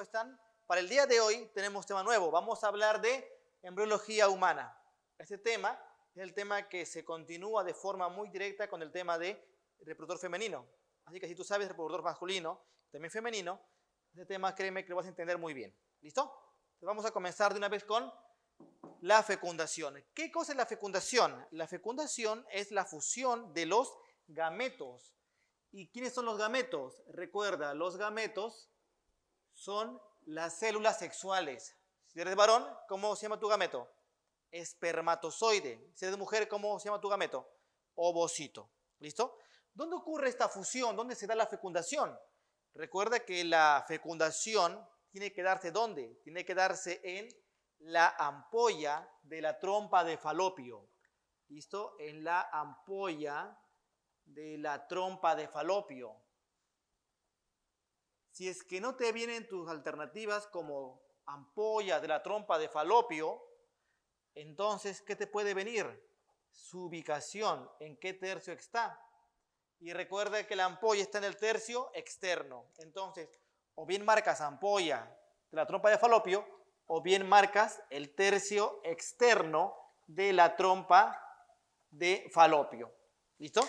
están? Para el día de hoy tenemos tema nuevo. Vamos a hablar de embriología humana. Este tema es el tema que se continúa de forma muy directa con el tema de reproductor femenino. Así que si tú sabes reproductor masculino, también femenino, este tema créeme que lo vas a entender muy bien. ¿Listo? Entonces vamos a comenzar de una vez con la fecundación. ¿Qué cosa es la fecundación? La fecundación es la fusión de los gametos. ¿Y quiénes son los gametos? Recuerda, los gametos son las células sexuales. Si eres varón, ¿cómo se llama tu gameto? Espermatozoide. Si eres mujer, ¿cómo se llama tu gameto? Ovocito. ¿Listo? ¿Dónde ocurre esta fusión? ¿Dónde se da la fecundación? Recuerda que la fecundación tiene que darse ¿dónde? Tiene que darse en la ampolla de la trompa de falopio. ¿Listo? En la ampolla de la trompa de falopio. Si es que no te vienen tus alternativas como ampolla de la trompa de falopio, entonces, ¿qué te puede venir? Su ubicación, en qué tercio está. Y recuerda que la ampolla está en el tercio externo. Entonces, o bien marcas ampolla de la trompa de falopio, o bien marcas el tercio externo de la trompa de falopio. ¿Listo?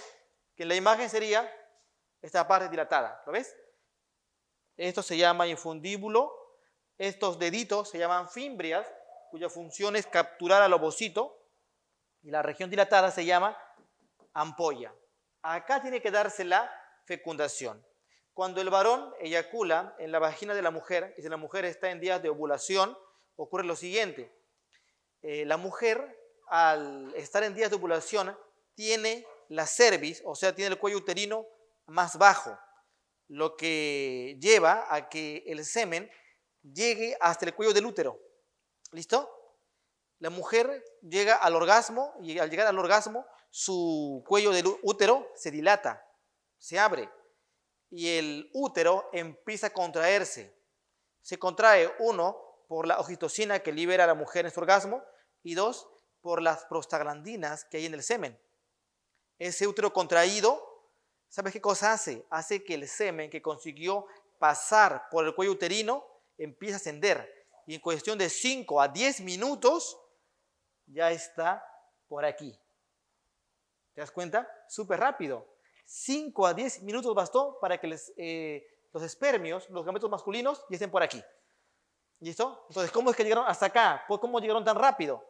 Que en la imagen sería esta parte dilatada. ¿Lo ves? Esto se llama infundíbulo. Estos deditos se llaman fimbrias, cuya función es capturar al ovocito. Y la región dilatada se llama ampolla. Acá tiene que darse la fecundación. Cuando el varón eyacula en la vagina de la mujer, y si la mujer está en días de ovulación, ocurre lo siguiente. La mujer, al estar en días de ovulación, tiene la cervix, o sea, tiene el cuello uterino más bajo, lo que lleva a que el semen llegue hasta el cuello del útero. ¿Listo? La mujer llega al orgasmo y al llegar al orgasmo, su cuello del útero se dilata, se abre y el útero empieza a contraerse. Se contrae, uno, por la oxitocina que libera la mujer en su orgasmo y dos, por las prostaglandinas que hay en el semen. Ese útero contraído, ¿sabes qué cosa hace? Hace que el semen que consiguió pasar por el cuello uterino empiece a ascender y en cuestión de 5 a 10 minutos ya está por aquí. ¿Te das cuenta? Súper rápido. 5 a 10 minutos bastó para que los espermios, los gametos masculinos, ya estén por aquí. ¿Listo? Entonces, ¿cómo es que llegaron hasta acá? ¿Cómo llegaron tan rápido?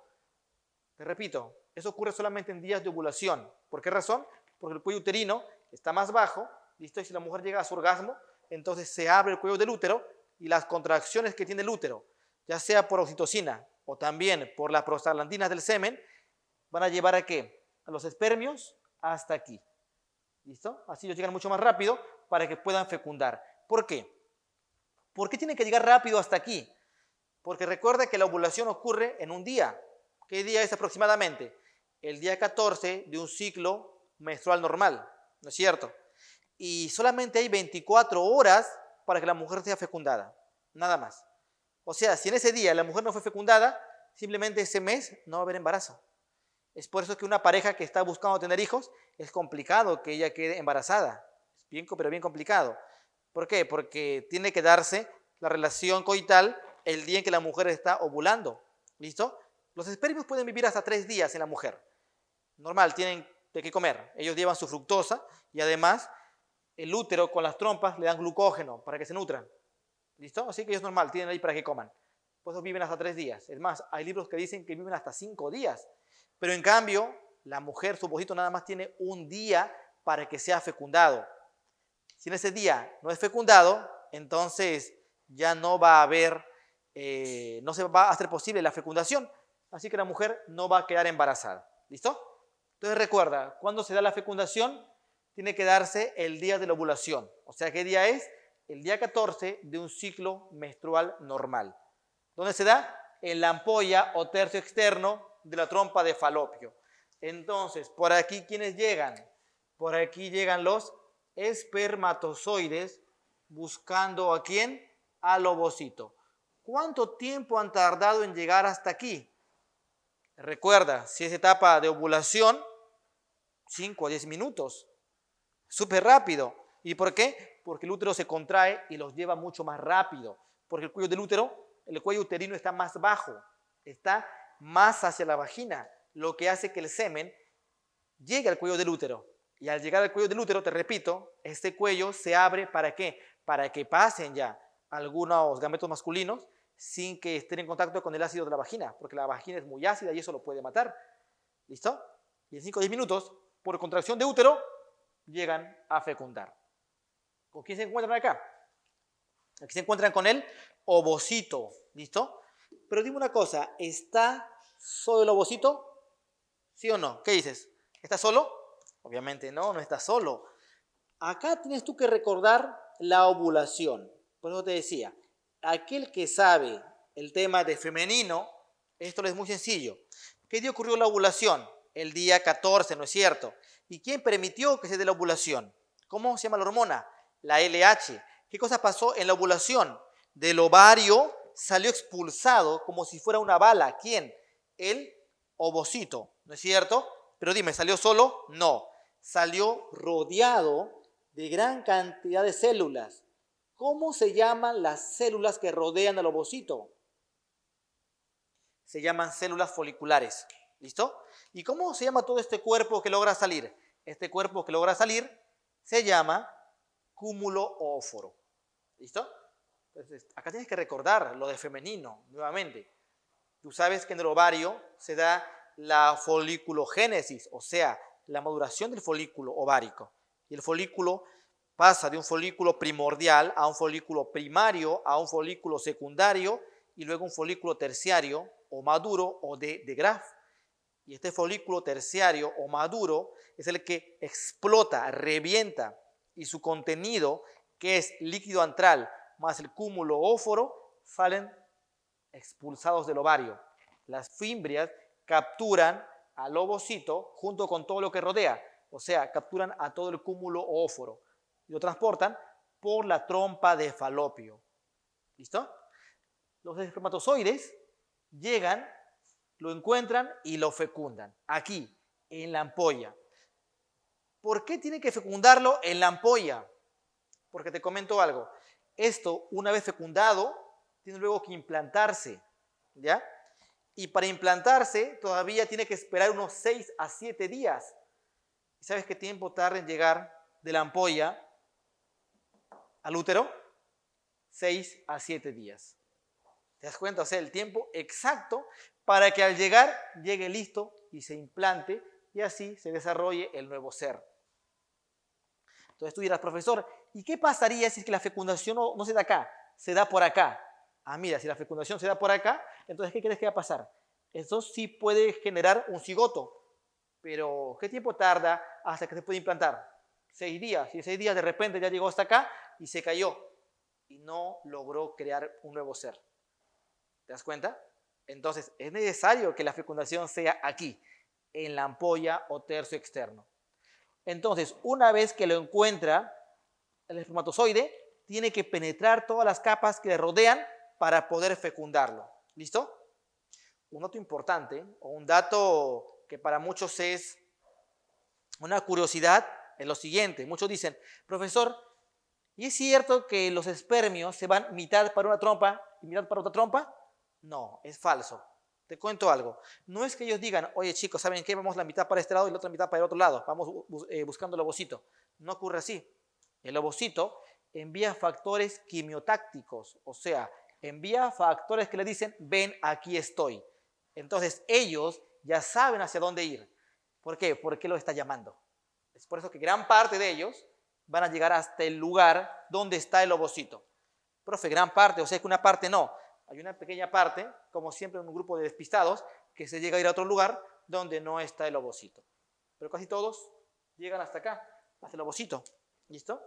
Te repito, eso ocurre solamente en días de ovulación. ¿Por qué razón? Porque el cuello uterino está más bajo, ¿listo? Y si la mujer llega a su orgasmo, entonces se abre el cuello del útero y las contracciones que tiene el útero, ya sea por oxitocina o también por las prostaglandinas del semen, van a llevar a ¿qué? A los espermios hasta aquí. ¿Listo? Así ellos llegan mucho más rápido para que puedan fecundar. ¿Por qué? ¿Por qué tienen que llegar rápido hasta aquí? Porque recuerda que la ovulación ocurre en un día. ¿Qué día es aproximadamente? El día 14 de un ciclo menstrual normal, ¿no es cierto? Y solamente hay 24 horas para que la mujer sea fecundada, nada más. O sea, si en ese día la mujer no fue fecundada, simplemente ese mes no va a haber embarazo. Es por eso que una pareja que está buscando tener hijos, es complicado que ella quede embarazada. Es bien, pero bien complicado. ¿Por qué? Porque tiene que darse la relación coital el día en que la mujer está ovulando. ¿Listo? Los espermios pueden vivir hasta 3 días en la mujer. Normal, tienen de qué comer. Ellos llevan su fructosa y además el útero con las trompas le dan glucógeno para que se nutran. ¿Listo? Así que es normal, tienen ahí para que coman. Por eso viven hasta 3 días. Es más, hay libros que dicen que viven hasta 5 días. Pero en cambio, la mujer, su ovocito nada más tiene un día para que sea fecundado. Si en ese día no es fecundado, entonces ya no va a haber, no se va a hacer posible la fecundación. Así que la mujer no va a quedar embarazada. ¿Listo? Entonces recuerda, cuando se da la fecundación, tiene que darse el día de la ovulación. O sea, ¿qué día es? El día 14 de un ciclo menstrual normal. ¿Dónde se da? En la ampolla o tercio externo de la trompa de falopio. Entonces, por aquí, ¿quiénes llegan? Por aquí llegan los espermatozoides buscando ¿a quién? Al ovocito. ¿Cuánto tiempo han tardado en llegar hasta aquí? Recuerda, si es etapa de ovulación, 5 a 10 minutos. Súper rápido. ¿Y por qué? Porque el útero se contrae y los lleva mucho más rápido. porque el cuello del útero, el cuello uterino está más bajo, está más hacia la vagina, lo que hace que el semen llegue al cuello del útero. Y al llegar al cuello del útero, te repito, este cuello se abre ¿para qué? Para que pasen ya algunos gametos masculinos sin que estén en contacto con el ácido de la vagina, porque la vagina es muy ácida y eso lo puede matar. ¿Listo? Y en 5 o 10 minutos, por contracción de útero, llegan a fecundar. ¿Con quién se encuentran acá? Aquí se encuentran con el ovocito. ¿Listo? Pero dime una cosa, ¿está solo el ovocito? ¿Sí o no? ¿Qué dices? ¿Está solo? Obviamente no, no está solo. Acá tienes tú que recordar la ovulación. Por eso te decía, aquel que sabe el tema de femenino, esto es muy sencillo. ¿Qué día ocurrió la ovulación? El día 14, ¿no es cierto? ¿Y quién permitió que se dé la ovulación? ¿Cómo se llama la hormona? La LH. ¿Qué cosa pasó en la ovulación? Del ovario salió expulsado como si fuera una bala. ¿Quién? El ovocito, ¿no es cierto? Pero dime, ¿salió solo? No. Salió rodeado de gran cantidad de células. ¿Cómo se llaman las células que rodean al ovocito? Se llaman células foliculares. ¿Listo? ¿Y cómo se llama todo este cuerpo que logra salir? Este cuerpo que logra salir se llama cúmulo óforo. ¿Listo? Entonces, acá tienes que recordar lo de femenino, nuevamente. Tú sabes que en el ovario se da la foliculogénesis, o sea, la maduración del folículo ovárico. Y el folículo pasa de un folículo primordial a un folículo primario, a un folículo secundario y luego un folículo terciario o maduro o de Graf. Y este folículo terciario o maduro es el que explota, revienta y su contenido, que es líquido antral más el cúmulo óforo, salen expulsados del ovario. Las fimbrias capturan al ovocito junto con todo lo que rodea, o sea, capturan a todo el cúmulo óforo y lo transportan por la trompa de falopio. ¿Listo? Los espermatozoides llegan, lo encuentran y lo fecundan. Aquí, en la ampolla. ¿Por qué tiene que fecundarlo en la ampolla? Porque te comento algo. Esto, una vez fecundado, tiene luego que implantarse, ¿ya? Y para implantarse todavía tiene que esperar unos 6 a 7 días. ¿Sabes qué tiempo tarda en llegar de la ampolla al útero? 6 a 7 días. ¿Te das cuenta? O sea, el tiempo exacto para que al llegar llegue listo y se implante y así se desarrolle el nuevo ser. Entonces tú dirás, profesor, ¿y qué pasaría si es que la fecundación no se da acá? Se da por acá. Ah, mira, si la fecundación se da por acá, entonces ¿qué crees que va a pasar? Eso sí puede generar un cigoto, pero ¿qué tiempo tarda hasta que se puede implantar? 6 días. Y 6 días de repente ya llegó hasta acá y se cayó y no logró crear un nuevo ser. ¿Te das cuenta? Entonces es necesario que la fecundación sea aquí, en la ampolla o tercio externo. Entonces, una vez que lo encuentra, el espermatozoide tiene que penetrar todas las capas que le rodean para poder fecundarlo. ¿Listo? Un dato importante, o un dato que para muchos es una curiosidad, es lo siguiente. Muchos dicen, profesor, ¿y es cierto que los espermios se van mitad para una trompa y mitad para otra trompa? No, es falso. Te cuento algo. No es que ellos digan, oye chicos, ¿saben qué? Vamos la mitad para este lado y la otra mitad para el otro lado. Vamos buscando el ovocito. No ocurre así. El ovocito envía factores quimiotácticos, o sea, envía factores que le dicen, ven, aquí estoy. Entonces ellos ya saben hacia dónde ir. ¿Por qué? Porque lo está llamando. Es por eso que gran parte de ellos van a llegar hasta el lugar donde está el ovocito. Profe, gran parte, o sea que una parte no. Hay una pequeña parte, como siempre en un grupo de despistados, que se llega a ir a otro lugar donde no está el ovocito. Pero casi todos llegan hasta acá, hasta el ovocito. ¿Listo?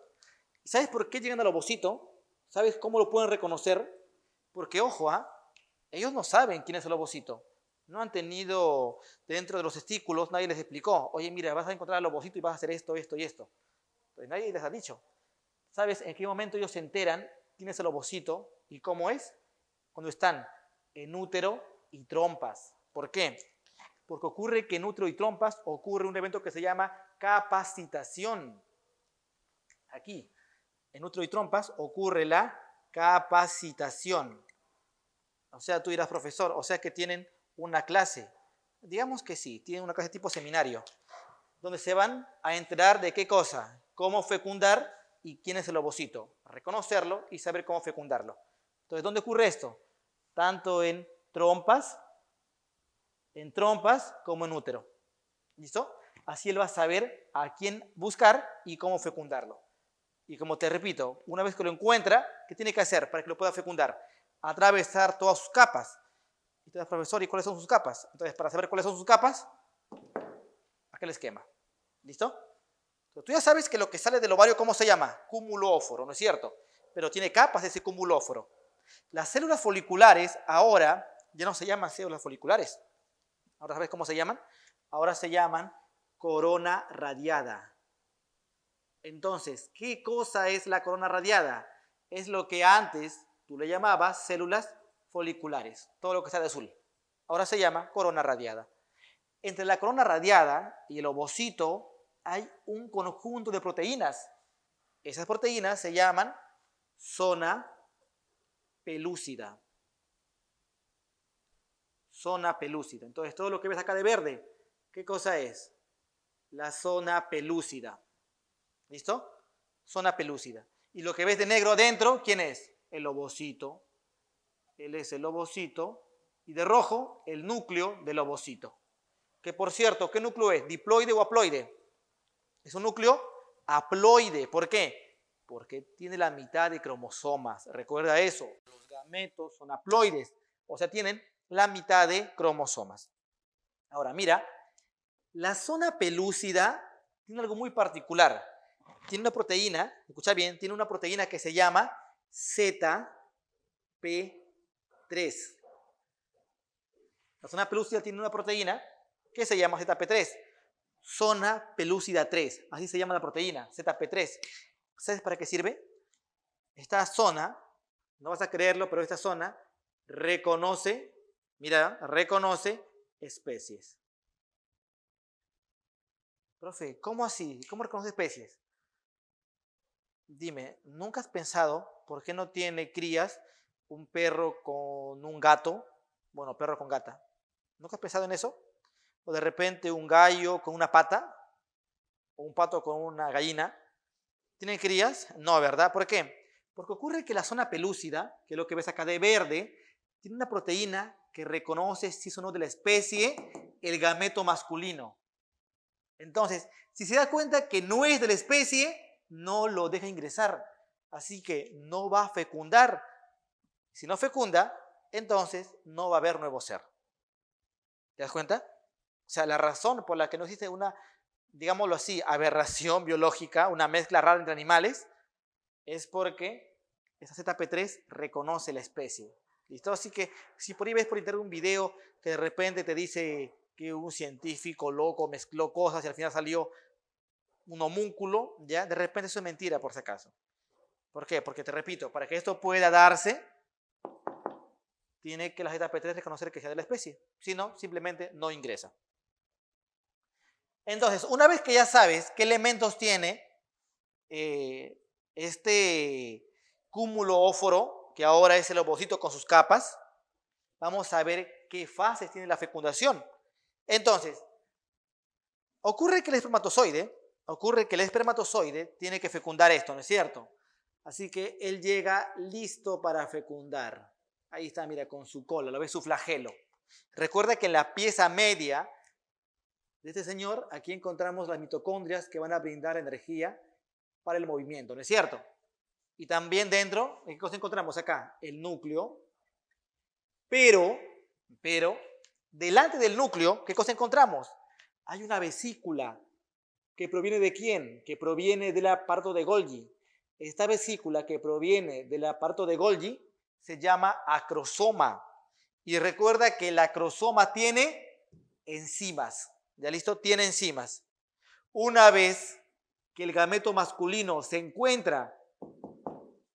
¿Y sabes por qué llegan al ovocito? ¿Sabes cómo lo pueden reconocer? Porque, ojo, ellos no saben quién es el ovocito. No han tenido dentro de los testículos, nadie les explicó, oye, mira, vas a encontrar el ovocito y vas a hacer esto, esto y esto. Entonces nadie les ha dicho. ¿Sabes en qué momento ellos se enteran quién es el ovocito y cómo es? Cuando están en útero y trompas. ¿Por qué? Porque ocurre que en útero y trompas ocurre un evento que se llama capacitación. Aquí, en útero y trompas, ocurre la capacitación. O sea, tú dirás, profesor, o sea que tienen una clase. Digamos que sí, tienen una clase tipo seminario, donde se van a enterar de qué cosa, cómo fecundar y quién es el ovocito, reconocerlo y saber cómo fecundarlo. Entonces, ¿dónde ocurre esto? Tanto en trompas como en útero. ¿Listo? Así él va a saber a quién buscar y cómo fecundarlo. Y como te repito, una vez que lo encuentra, ¿qué tiene que hacer para que lo pueda fecundar? Atravesar todas sus capas. Y tú dices, profesor, ¿y cuáles son sus capas? Entonces, para saber cuáles son sus capas, aquel esquema. ¿Listo? Entonces, tú ya sabes que lo que sale del ovario, ¿cómo se llama? Cúmulo óforo, ¿no es cierto? Pero tiene capas de ese cúmulo óforo. Las células foliculares ahora ya no se llaman células foliculares. ¿Ahora sabes cómo se llaman? Ahora se llaman corona radiada. Entonces, ¿qué cosa es la corona radiada? Es lo que antes tú le llamabas células foliculares, todo lo que está de azul. Ahora se llama corona radiada. Entre la corona radiada y el ovocito hay un conjunto de proteínas. Esas proteínas se llaman zona pelúcida. Zona pelúcida. Entonces, todo lo que ves acá de verde, ¿qué cosa es? La zona pelúcida. ¿Listo? Zona pelúcida. Y lo que ves de negro adentro, ¿quién es? El ovocito. Él es el ovocito. Y de rojo, el núcleo del ovocito. Que por cierto, ¿qué núcleo es? ¿Diploide o haploide? Es un núcleo haploide. ¿Por qué? Porque tiene la mitad de cromosomas. Recuerda eso. Los gametos son haploides. O sea, tienen la mitad de cromosomas. Ahora, mira, la zona pelúcida tiene algo muy particular. Tiene una proteína, escucha bien, tiene una proteína que se llama ZP3. La zona pelúcida tiene una proteína que se llama ZP3. Zona pelúcida 3, así se llama la proteína, ZP3. ¿Sabes para qué sirve? Esta zona, no vas a creerlo, pero esta zona reconoce, mira, reconoce especies. Profe, ¿cómo así? ¿Cómo reconoce especies? Dime, ¿nunca has pensado por qué no tiene crías un perro con un gato? Bueno, perro con gata. ¿Nunca has pensado en eso? O de repente un gallo con una pata, o un pato con una gallina. ¿Tienen crías? No, ¿verdad? ¿Por qué? Porque ocurre que la zona pelúcida, que es lo que ves acá de verde, tiene una proteína que reconoce si es o no de la especie el gameto masculino. Entonces, si se da cuenta que no es de la especie, no lo deja ingresar. Así que no va a fecundar. Si no fecunda, entonces no va a haber nuevo ser. ¿Te das cuenta? O sea, la razón por la que no existe una, digámoslo así, aberración biológica, una mezcla rara entre animales, es porque esa ZP3 reconoce la especie. ¿Listo? Así que si por ahí ves por internet un video que de repente te dice que un científico loco mezcló cosas y al final salió un homúnculo, ¿ya? De repente eso es mentira, por si acaso. ¿Por qué? Porque te repito, para que esto pueda darse, tiene que la ZP3 reconocer que sea de la especie. Si no, simplemente no ingresa. Entonces, una vez que ya sabes qué elementos tiene este cúmulo óforo, que ahora es el ovocito con sus capas, vamos a ver qué fases tiene la fecundación. Entonces, ocurre que el espermatozoide tiene que fecundar esto, ¿no es cierto? Así que él llega listo para fecundar. Ahí está, mira, con su cola, lo ves, su flagelo. Recuerda que en la pieza media de este señor, aquí encontramos las mitocondrias que van a brindar energía para el movimiento, ¿no es cierto? Y también dentro, ¿qué cosa encontramos acá? El núcleo. Pero, delante del núcleo, ¿qué cosa encontramos? Hay una vesícula que proviene ¿de quién? Que proviene del aparato de Golgi. Esta vesícula que proviene del aparato de Golgi se llama acrosoma. Y recuerda que el acrosoma tiene enzimas. ¿Ya listo? Tiene enzimas. Una vez que el gameto masculino se encuentra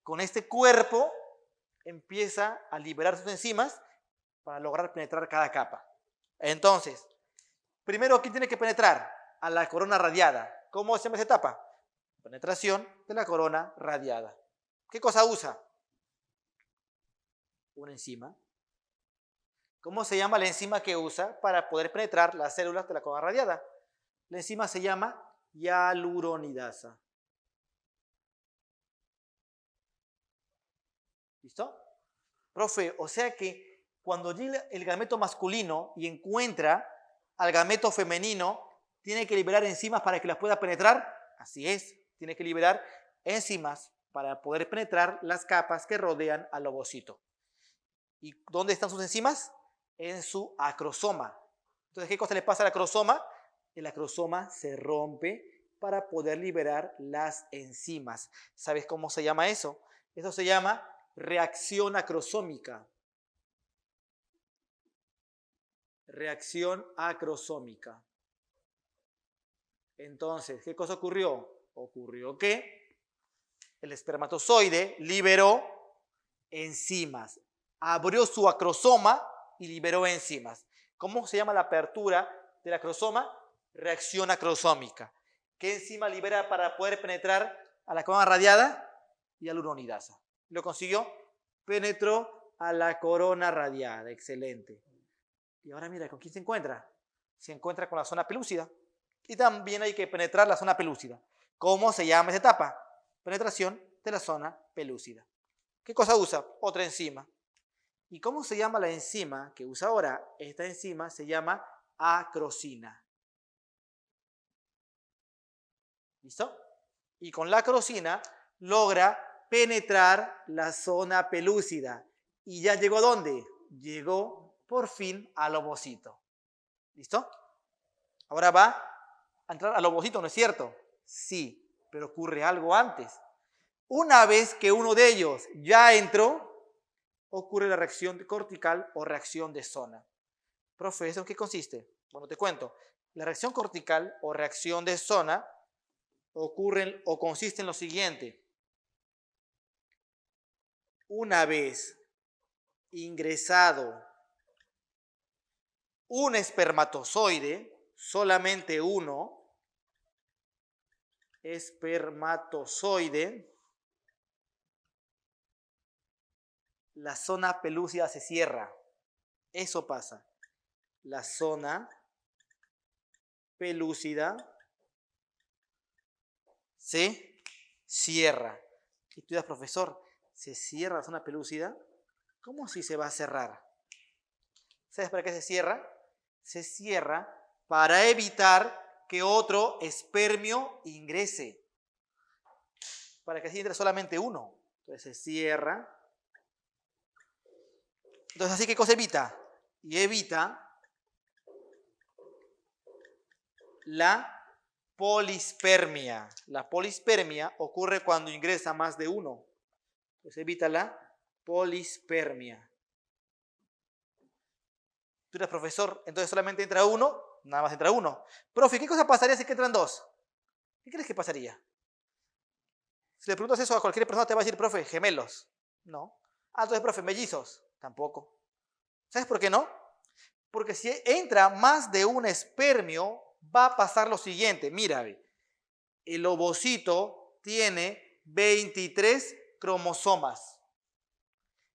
con este cuerpo, empieza a liberar sus enzimas para lograr penetrar cada capa. Entonces, primero, ¿quién tiene que penetrar? A la corona radiada. ¿Cómo se llama esa etapa? Penetración de la corona radiada. ¿Qué cosa usa? Una enzima. ¿Cómo se llama la enzima que usa para poder penetrar las células de la corona radiada? La enzima se llama hialuronidasa. ¿Listo? Profe, o sea que cuando llega el gameto masculino y encuentra al gameto femenino, tiene que liberar enzimas para que las pueda penetrar. Así es, tiene que liberar enzimas para poder penetrar las capas que rodean al ovocito. ¿Y dónde están sus enzimas? En su acrosoma. Entonces, ¿qué cosa le pasa al acrosoma? El acrosoma se rompe para poder liberar las enzimas. ¿Sabes cómo se llama eso? Eso se llama reacción acrosómica. Reacción acrosómica. Entonces, ¿qué cosa ocurrió? Ocurrió que el espermatozoide liberó enzimas. Abrió su acrosoma y liberó enzimas. ¿Cómo se llama la apertura del acrosoma? Reacción acrosómica. ¿Qué enzima libera para poder penetrar a la corona radiada? Hialuronidasa. ¿Lo consiguió? Penetró a la corona radiada. Excelente. Y ahora mira, ¿con quién se encuentra? Se encuentra con la zona pelúcida. Y también hay que penetrar la zona pelúcida. ¿Cómo se llama esa etapa? Penetración de la zona pelúcida. ¿Qué cosa usa? Otra enzima. ¿Y cómo se llama la enzima que usa ahora? Esta enzima se llama acrosina. ¿Listo? Y con la acrosina logra penetrar la zona pelúcida. ¿Y ya llegó a dónde? Llegó por fin al ovocito. ¿Listo? Ahora va a entrar al ovocito, ¿no es cierto? Sí, pero ocurre algo antes. Una vez que uno de ellos ya entró, ocurre la reacción cortical o reacción de zona. Profe, ¿eso en qué consiste? Bueno, te cuento. La reacción cortical o reacción de zona ocurre o consiste en lo siguiente. Una vez ingresado un espermatozoide, solamente uno, espermatozoide, la zona pelúcida se cierra. Eso pasa. La zona pelúcida se cierra. Y tú dirás, profesor, ¿se cierra la zona pelúcida? ¿Cómo si se va a cerrar? ¿Sabes para qué se cierra? Se cierra para evitar que otro espermio ingrese. Para que así entre solamente uno. Entonces se cierra. Entonces, ¿así qué cosa evita? Y evita la polispermia. La polispermia ocurre cuando ingresa más de uno. Entonces evita la polispermia. Tú eres profesor, entonces solamente entra uno, nada más entra uno. Profe, ¿qué cosa pasaría si que entran dos? ¿Qué crees que pasaría? Si le preguntas eso a cualquier persona te va a decir, profe, gemelos. No. Ah, entonces, profe, mellizos. Tampoco. ¿Sabes por qué no? Porque si entra más de un espermio, va a pasar lo siguiente. Mira, el ovocito tiene 23 cromosomas.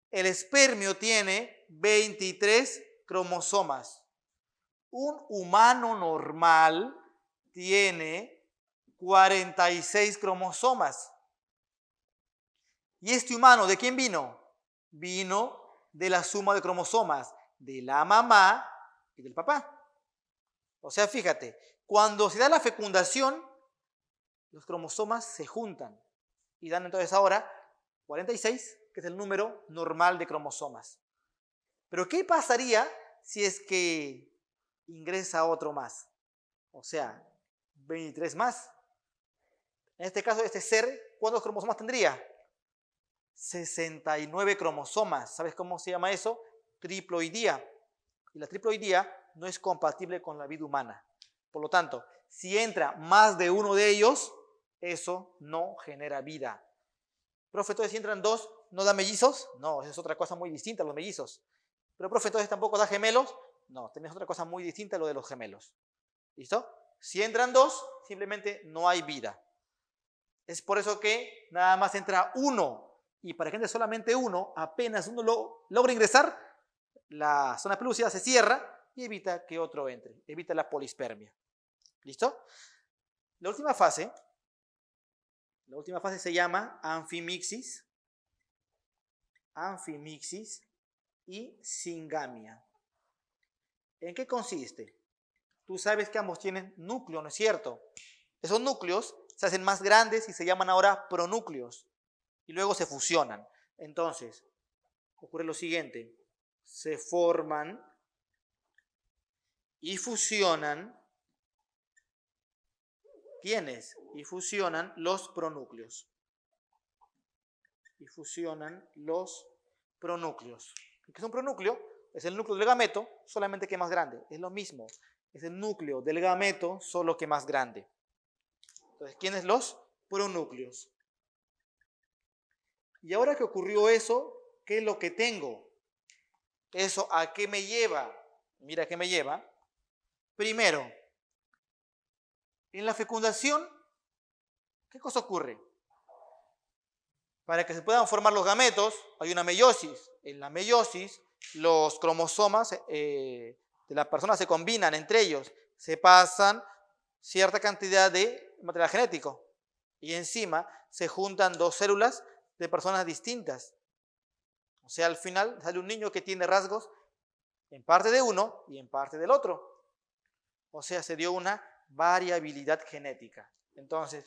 El espermio tiene 23 cromosomas. Un humano normal tiene 46 cromosomas. ¿Y este humano de quién vino? Vino de la suma de cromosomas de la mamá y del papá. O sea, fíjate, cuando se da la fecundación, los cromosomas se juntan y dan entonces ahora 46, que es el número normal de cromosomas. Pero ¿qué pasaría si es que ingresa otro más? O sea, 23 más. En este caso, este ser, ¿cuántos cromosomas tendría? 69 cromosomas. ¿Sabes cómo se llama eso? Triploidía. Y la triploidía no es compatible con la vida humana. Por lo tanto, si entra más de uno de ellos, eso no genera vida. Profe, entonces si entran dos, ¿no da mellizos? No, esa es otra cosa muy distinta a los mellizos. Pero, profe, entonces tampoco da gemelos. No, tenés otra cosa muy distinta a lo de los gemelos. ¿Listo? Si entran dos, simplemente no hay vida. Es por eso que nada más entra uno y para que entre solamente uno, apenas uno logra ingresar, la zona pelúcida se cierra y evita que otro entre, evita la polispermia. ¿Listo? La última fase se llama anfimixis y singamia. ¿En qué consiste? Tú sabes que ambos tienen núcleo, ¿no es cierto? Esos núcleos se hacen más grandes y se llaman ahora pronúcleos y luego se fusionan. Entonces, ocurre lo siguiente: se forman y fusionan. ¿Quiénes? Y fusionan los pronúcleos. ¿Qué es un pronúcleo? Es el núcleo del gameto, solamente que más grande. Es lo mismo. Es el núcleo del gameto, solo que más grande. Entonces, ¿quiénes los pronúcleos? Y ahora que ocurrió eso, ¿qué es lo que tengo? ¿Eso a qué me lleva? Mira, ¿a qué me lleva? Primero, en la fecundación, ¿qué cosa ocurre? Para que se puedan formar los gametos, hay una meiosis. En la meiosis, los cromosomas de la persona se combinan entre ellos, se pasan cierta cantidad de material genético y encima se juntan dos células de personas distintas. O sea, al final sale un niño que tiene rasgos en parte de uno y en parte del otro. O sea, se dio una variabilidad genética. Entonces,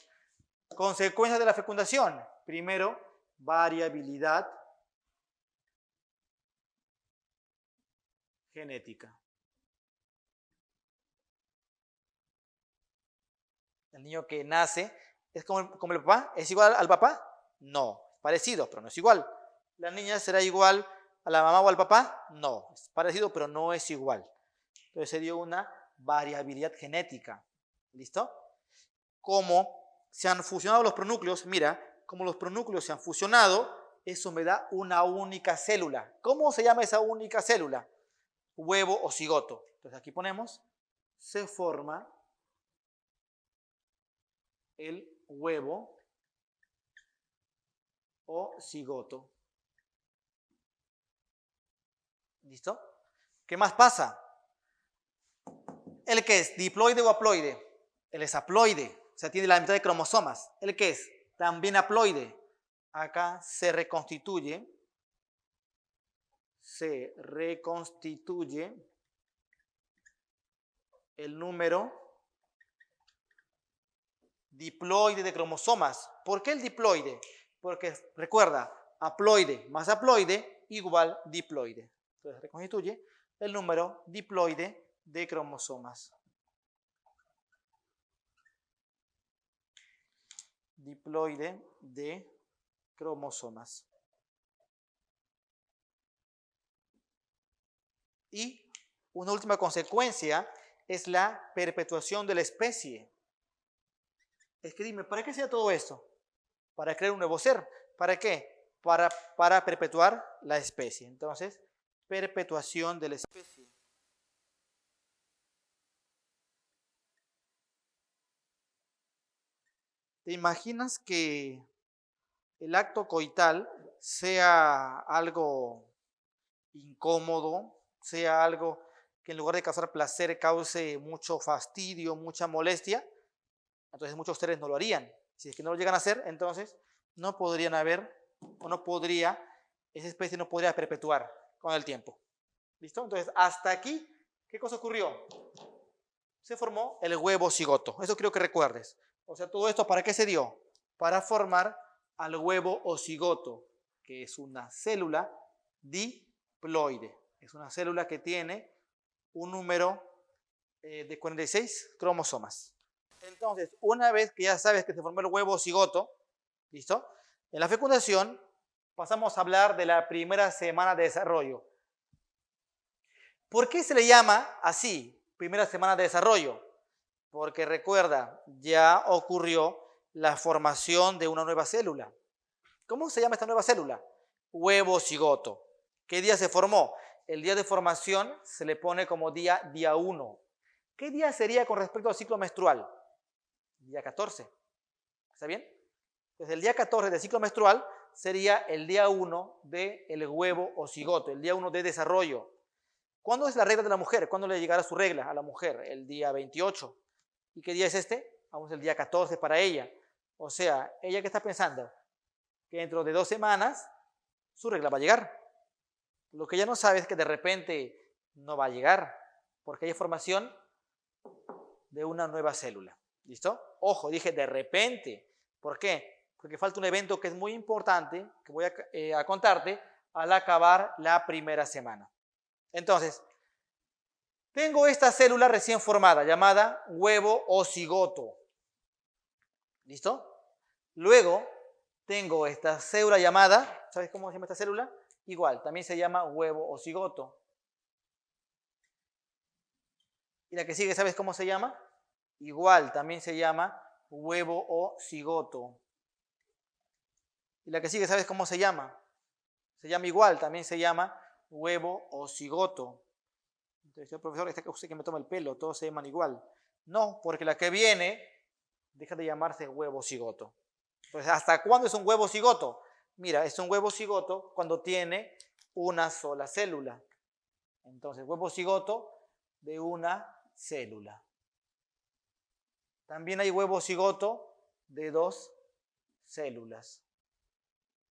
consecuencias de la fecundación. Primero, variabilidad genética. El niño que nace es como el papá. ¿Es igual al papá? No. Parecido, pero no es igual. ¿La niña será igual a la mamá o al papá? No. Es parecido, pero no es igual. Entonces se dio una variabilidad genética. ¿Listo? Como se han fusionado los pronúcleos, mira, como los pronúcleos se han fusionado, eso me da una única célula. ¿Cómo se llama esa única célula? Huevo o cigoto. Entonces aquí ponemos, se forma el huevo o cigoto. ¿Listo? ¿Qué más pasa? ¿El qué es? ¿Diploide o haploide? Él es haploide, o sea, tiene la mitad de cromosomas. ¿El qué es? También haploide. Acá se reconstituye el número diploide de cromosomas. ¿Por qué el diploide? Porque recuerda, haploide más haploide igual diploide. Entonces reconstituye el número diploide de cromosomas. Diploide de cromosomas. Y una última consecuencia es la perpetuación de la especie. Es que dime, ¿para qué sea todo esto? Para crear un nuevo ser. ¿Para qué? Para perpetuar la especie. Entonces, perpetuación de la especie. ¿Te imaginas que el acto coital sea algo incómodo, sea algo que en lugar de causar placer cause mucho fastidio, mucha molestia? Entonces muchos seres no lo harían. Si es que no lo llegan a hacer, entonces no podrían haber, o no podría, esa especie no podría perpetuar con el tiempo. ¿Listo? Entonces, hasta aquí, ¿qué cosa ocurrió? Se formó el huevo cigoto. Eso creo que recuerdes. O sea, todo esto, ¿para qué se dio? Para formar al huevo o cigoto, que es una célula diploide. Es una célula que tiene un número de 46 cromosomas. Entonces, una vez que ya sabes que se formó el huevo o cigoto, ¿listo? En la fecundación pasamos a hablar de la primera semana de desarrollo. ¿Por qué se le llama así, primera semana de desarrollo? Porque recuerda, ya ocurrió la formación de una nueva célula. ¿Cómo se llama esta nueva célula? Huevo cigoto. ¿Qué día se formó? El día de formación se le pone como día 1. ¿Qué día sería con respecto al ciclo menstrual? Día 14. ¿Está bien? Entonces el día 14 del ciclo menstrual sería el día 1 del huevo o cigoto, el día 1 de desarrollo. ¿Cuándo es la regla de la mujer? ¿Cuándo le llegará su regla a la mujer? El día 28. ¿Y qué día es este? Vamos, el día 14 para ella. O sea, ¿ella qué está pensando? Que dentro de 2 semanas su regla va a llegar. Lo que ella no sabe es que de repente no va a llegar, porque hay formación de una nueva célula. ¿Listo? Ojo, dije de repente. ¿Por qué? Porque falta un evento que es muy importante, que voy a contarte al acabar la primera semana. Entonces, tengo esta célula recién formada llamada huevo o cigoto. ¿Listo? Luego, tengo esta célula llamada, ¿sabes cómo se llama esta célula? Igual, también se llama huevo o cigoto. ¿Y la que sigue, sabes cómo se llama? Igual, también se llama huevo o cigoto. ¿Y la que sigue, sabes cómo se llama? Se llama igual, también se llama huevo o cigoto. Entonces, el profesor, este que usted que me toma el pelo, todos se llaman igual. No, porque la que viene deja de llamarse huevo cigoto. Entonces, ¿hasta cuándo es un huevo cigoto? Mira, es un huevo cigoto cuando tiene una sola célula. Entonces, huevo cigoto de una célula. También hay huevo cigoto de 2 células.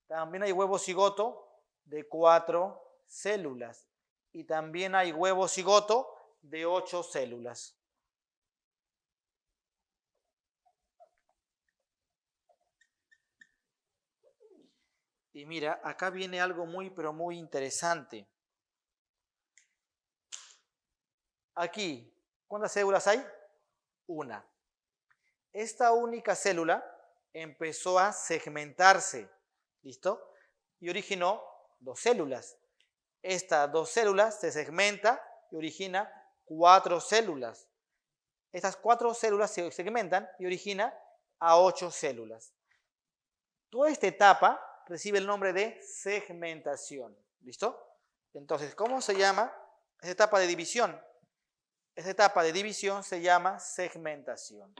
También hay huevo cigoto de 4 células. Y también hay huevo cigoto de 8 células. Y mira, acá viene algo muy, pero muy interesante. Aquí, ¿cuántas células hay? Una. Esta única célula empezó a segmentarse, ¿listo? Y originó 2 células. Estas 2 células se segmenta y origina 4 células. Estas 4 células se segmentan y origina a 8 células. Toda esta etapa recibe el nombre de segmentación. ¿Listo? Entonces, ¿cómo se llama esta etapa de división? Esta etapa de división se llama segmentación.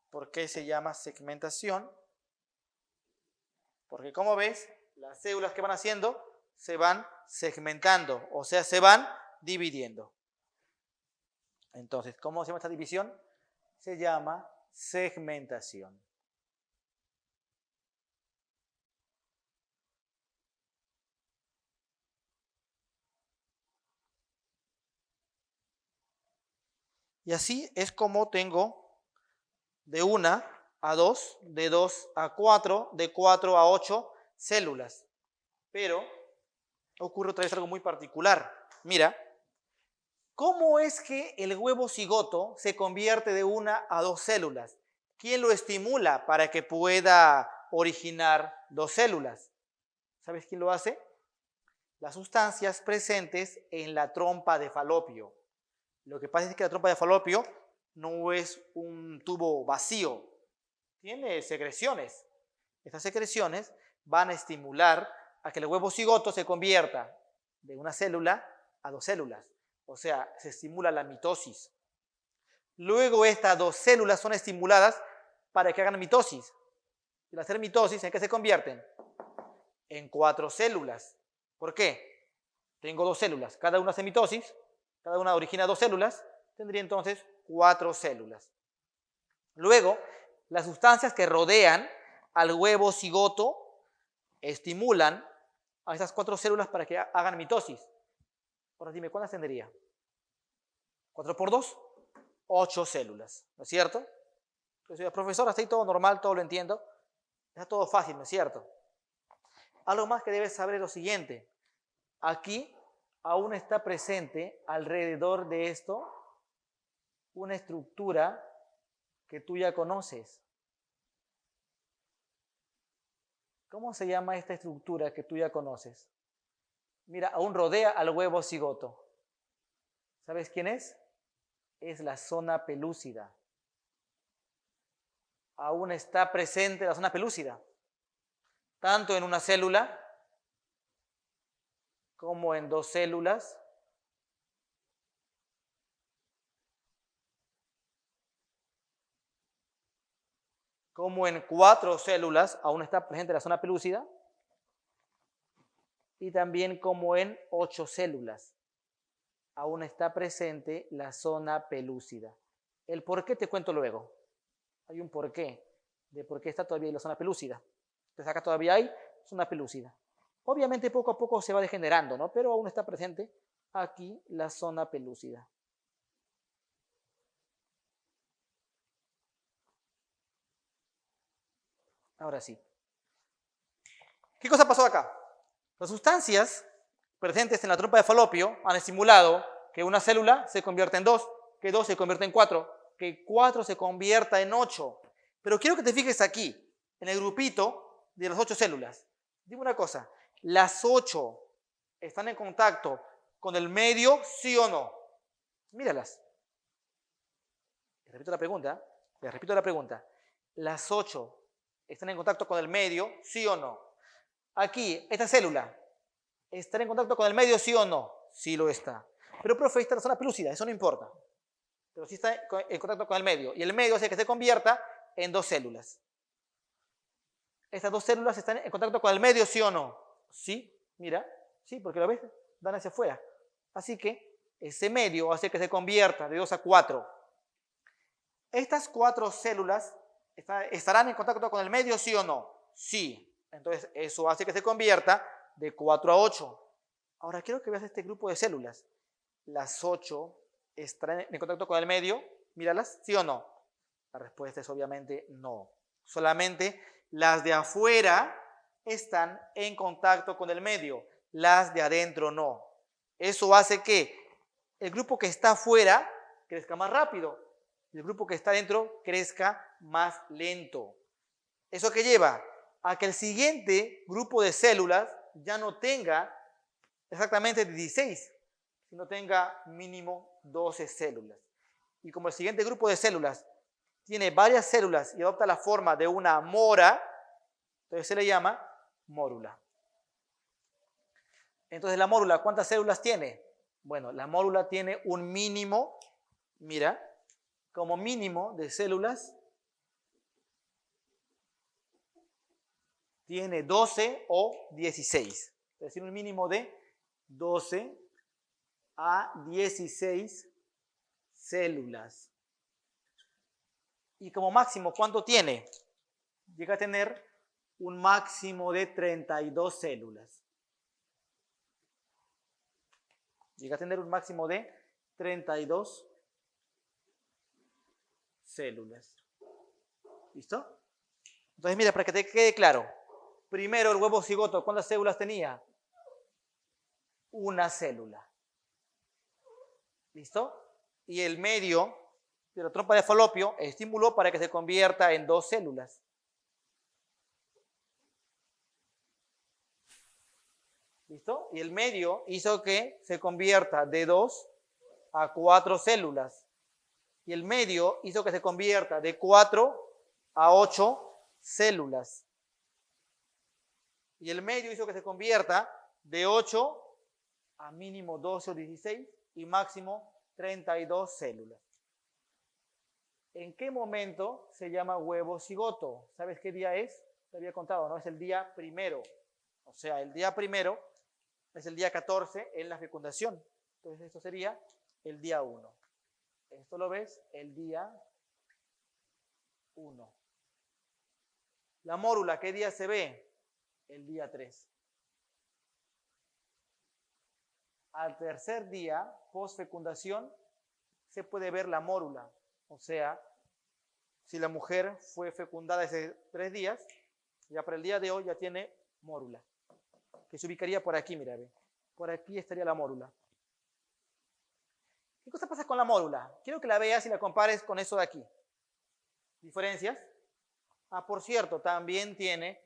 ¿Por qué se llama segmentación? Porque como ves, las células que van haciendo se van segmentando, o sea, se van dividiendo. Entonces, ¿cómo se llama esta división? Se llama segmentación. Y así es como tengo de 1 a 2, de 2 a 4, de 4 a 8 células. Pero ocurre otra vez algo muy particular. Mira, ¿cómo es que el huevo cigoto se convierte de 1 a 2 células? ¿Quién lo estimula para que pueda originar 2 células? ¿Sabes quién lo hace? Las sustancias presentes en la trompa de Falopio. Lo que pasa es que la trompa de Falopio no es un tubo vacío, tiene secreciones. Estas secreciones van a estimular a que el huevo cigoto se convierta de una célula a 2 células. O sea, se estimula la mitosis. Luego estas 2 células son estimuladas para que hagan mitosis. Y al hacer mitosis, ¿en qué se convierten? En 4 células. ¿Por qué? Tengo 2 células, cada una hace mitosis, cada una origina 2 células, tendría entonces 4 células. Luego, las sustancias que rodean al huevo cigoto estimulan a esas 4 células para que hagan mitosis. Ahora dime, ¿cuántas tendría? 4 por 2, 8 células, ¿no es cierto? Entonces, profesor, hasta ahí todo normal, todo lo entiendo. Está todo fácil, ¿no es cierto? Algo más que debes saber es lo siguiente. Aquí aún está presente alrededor de esto una estructura que tú ya conoces. ¿Cómo se llama esta estructura que tú ya conoces? Mira, aún rodea al huevo cigoto. ¿Sabes quién es? Es la zona pelúcida. Aún está presente la zona pelúcida, tanto en una célula como en 2 células, como en 4 células, aún está presente la zona pelúcida, y también como en 8 células aún está presente la zona pelúcida. El por qué te cuento luego. Hay un porqué de por qué está todavía ahí la zona pelúcida. Entonces acá todavía hay zona pelúcida. Obviamente poco a poco se va degenerando, ¿no? Pero aún está presente aquí la zona pelúcida. Ahora sí. ¿Qué cosa pasó acá? Las sustancias presentes en la trompa de Falopio han estimulado que una célula se convierta en 2, que 2 se convierta en 4, que 4 se convierta en 8. Pero quiero que te fijes aquí, en el grupito de las 8 células. Dime una cosa, ¿las 8 están en contacto con el medio, sí o no? Míralas. Les repito la pregunta. ¿Las 8 están en contacto con el medio, sí o no? Aquí, esta célula, ¿estará en contacto con el medio, sí o no? Sí lo está. Pero, profe, está en la zona pelúcida, eso no importa. Pero sí está en contacto con el medio. Y el medio hace que se convierta en 2 células. ¿Estas 2 células están en contacto con el medio, sí o no? Sí, mira, sí, porque lo ves, dan hacia afuera. Así que ese medio hace que se convierta de 2 a 4. ¿Estas 4 células estarán en contacto con el medio, sí o no? Sí. Entonces, eso hace que se convierta de 4 a 8. Ahora, quiero que veas este grupo de células. Las 8 estarán en contacto con el medio. Míralas, ¿sí o no? La respuesta es obviamente no. Solamente las de afuera están en contacto con el medio. Las de adentro no. Eso hace que el grupo que está afuera crezca más rápido. Y el grupo que está adentro crezca más lento. ¿Eso qué lleva? A que el siguiente grupo de células ya no tenga exactamente 16, sino tenga mínimo 12 células. Y como el siguiente grupo de células tiene varias células y adopta la forma de una mora, entonces se le llama mórula. Entonces la mórula, ¿cuántas células tiene? Bueno, la mórula tiene un mínimo, mira, como mínimo de células tiene 12 o 16. Es decir, un mínimo de 12 a 16 células. Y como máximo, ¿cuánto tiene? Llega a tener un máximo de 32 células. Llega a tener un máximo de 32 células. ¿Listo? Entonces, mira, para que te quede claro. Primero, el huevo cigoto, ¿cuántas células tenía? Una célula. ¿Listo? Y el medio de la trompa de Falopio estimuló para que se convierta en 2 células. ¿Listo? Y el medio hizo que se convierta de 2 a 4 células. Y el medio hizo que se convierta de 4 a 8 células. Y el medio hizo que se convierta de 8 a mínimo 12 o 16 y máximo 32 células. ¿En qué momento se llama huevo cigoto? ¿Sabes qué día es? Te había contado, ¿no? Es el día primero. O sea, el día primero es el día 14 en la fecundación. Entonces, esto sería el día 1. Esto lo ves el día 1. La mórula, ¿qué día se ve? El día 3. Al tercer día, post fecundación, se puede ver la mórula. O sea, si la mujer fue fecundada hace 3 días, ya para el día de hoy ya tiene mórula. Que se ubicaría por aquí, mira, ve. Por aquí estaría la mórula. ¿Qué cosa pasa con la mórula? Quiero que la veas y la compares con eso de aquí. ¿Diferencias? Ah, por cierto, también tiene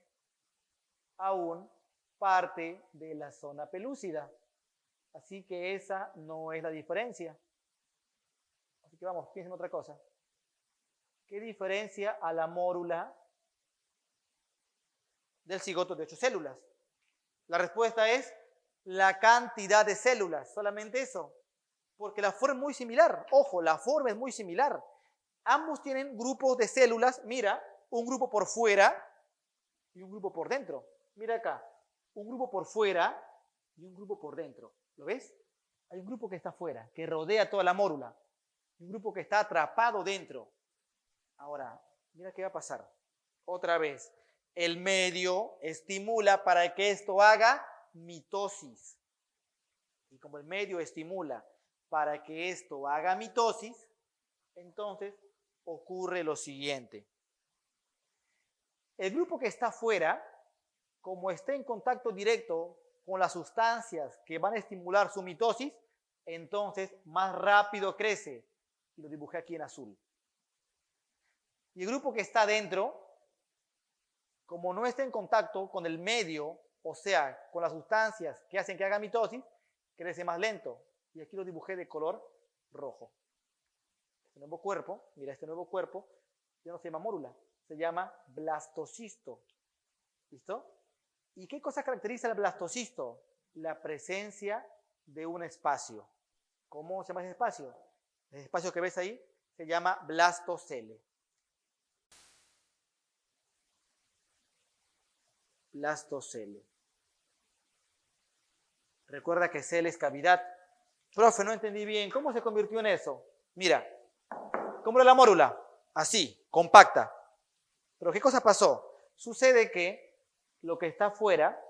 aún parte de la zona pelúcida. Así que esa no es la diferencia. Así que vamos, piensen en otra cosa. ¿Qué diferencia a la mórula del cigoto de 8 células? La respuesta es la cantidad de células, solamente eso. Porque la forma es muy similar. Ojo, la forma es muy similar. Ambos tienen grupos de células. Mira, un grupo por fuera y un grupo por dentro. Mira acá, un grupo por fuera y un grupo por dentro. ¿Lo ves? Hay un grupo que está afuera, que rodea toda la mórula. Un grupo que está atrapado dentro. Ahora, mira qué va a pasar. Otra vez, el medio estimula para que esto haga mitosis. Y como el medio estimula para que esto haga mitosis, entonces ocurre lo siguiente. El grupo que está afuera, como está en contacto directo con las sustancias que van a estimular su mitosis, entonces más rápido crece. Y lo dibujé aquí en azul. Y el grupo que está adentro, como no está en contacto con el medio, o sea, con las sustancias que hacen que haga mitosis, crece más lento. Y aquí lo dibujé de color rojo. Este nuevo cuerpo, mira este nuevo cuerpo, ya no se llama mórula, se llama blastocisto. ¿Listo? ¿Y qué cosa caracteriza el blastocisto? La presencia de un espacio. ¿Cómo se llama ese espacio? El espacio que ves ahí se llama blastocele. Blastocele. Recuerda que cele es cavidad. Profe, no entendí bien. ¿Cómo se convirtió en eso? Mira, ¿cómo era la mórula? Así, compacta. Pero ¿qué cosa pasó? Sucede que lo que está afuera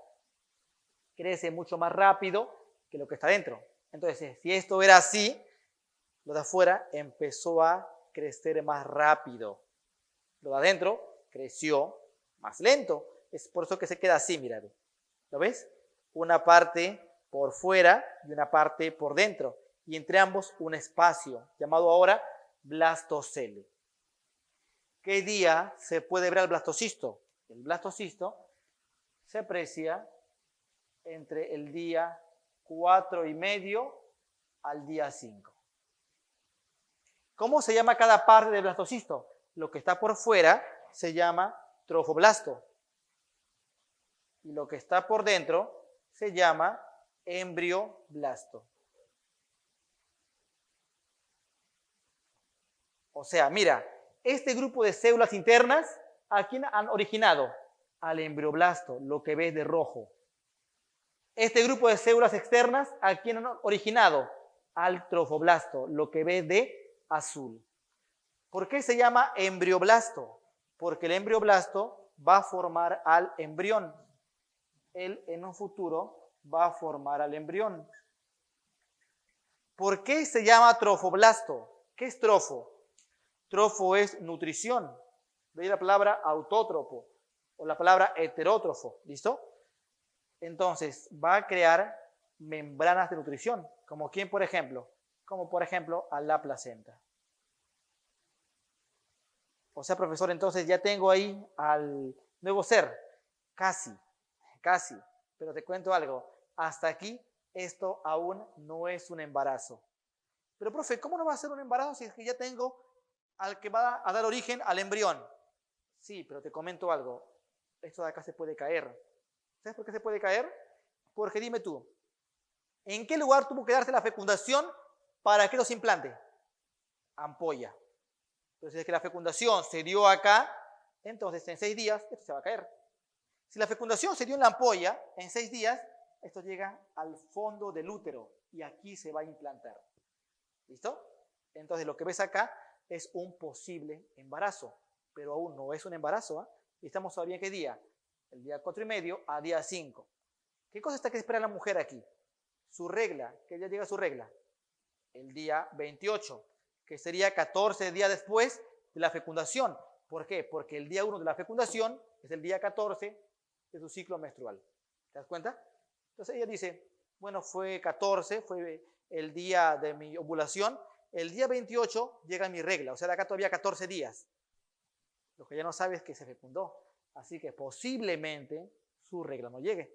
crece mucho más rápido que lo que está dentro. Entonces, si esto era así, lo de afuera empezó a crecer más rápido. Lo de adentro creció más lento. Es por eso que se queda así, mira. ¿Lo ves? Una parte por fuera y una parte por dentro. Y entre ambos un espacio, llamado ahora blastocele. ¿Qué día se puede ver el blastocisto? El blastocisto se aprecia entre el día 4,5 al día 5. ¿Cómo se llama cada parte del blastocisto? Lo que está por fuera se llama trofoblasto. Y lo que está por dentro se llama embrioblasto. O sea, mira, este grupo de células internas, ¿a quién han originado? Al embrioblasto, lo que ves de rojo. Este grupo de células externas, ¿a quién han originado? Al trofoblasto, lo que ves de azul. ¿Por qué se llama embrioblasto? Porque el embrioblasto va a formar al embrión. Él en un futuro va a formar al embrión. ¿Por qué se llama trofoblasto? ¿Qué es trofo? Trofo es nutrición. De ahí la palabra autótropo o la palabra heterótrofo. ¿Listo? Entonces va a crear membranas de nutrición. ¿Como quién, por ejemplo? Como por ejemplo a la placenta. O sea, profesor, entonces ya tengo ahí al nuevo ser. Casi. Pero te cuento algo. Hasta aquí esto aún no es un embarazo. Pero, profe, ¿cómo no va a ser un embarazo si es que ya tengo al que va a dar origen al embrión? Sí, pero te comento algo. Esto de acá se puede caer. ¿Sabes por qué se puede caer? Porque dime tú, ¿en qué lugar tuvo que darse la fecundación para que esto se implante? Ampolla. Entonces, si es que la fecundación se dio acá, entonces en 6 días esto se va a caer. Si la fecundación se dio en la ampolla, en 6 días, esto llega al fondo del útero y aquí se va a implantar. ¿Listo? Entonces lo que ves acá es un posible embarazo, pero aún no es un embarazo. Y estamos todavía en qué día? El día 4,5 a día 5. ¿Qué cosa está que espera la mujer aquí? Su regla. ¿Qué día llega su regla? El día 28, que sería 14 días después de la fecundación. ¿Por qué? Porque el día 1 de la fecundación es el día 14 de su ciclo menstrual. ¿Te das cuenta? Entonces ella dice, bueno, fue 14, fue el día de mi ovulación, el día 28 llega mi regla, o sea, de acá todavía 14 días. Lo que ya no sabe es que se fecundó, así que posiblemente su regla no llegue.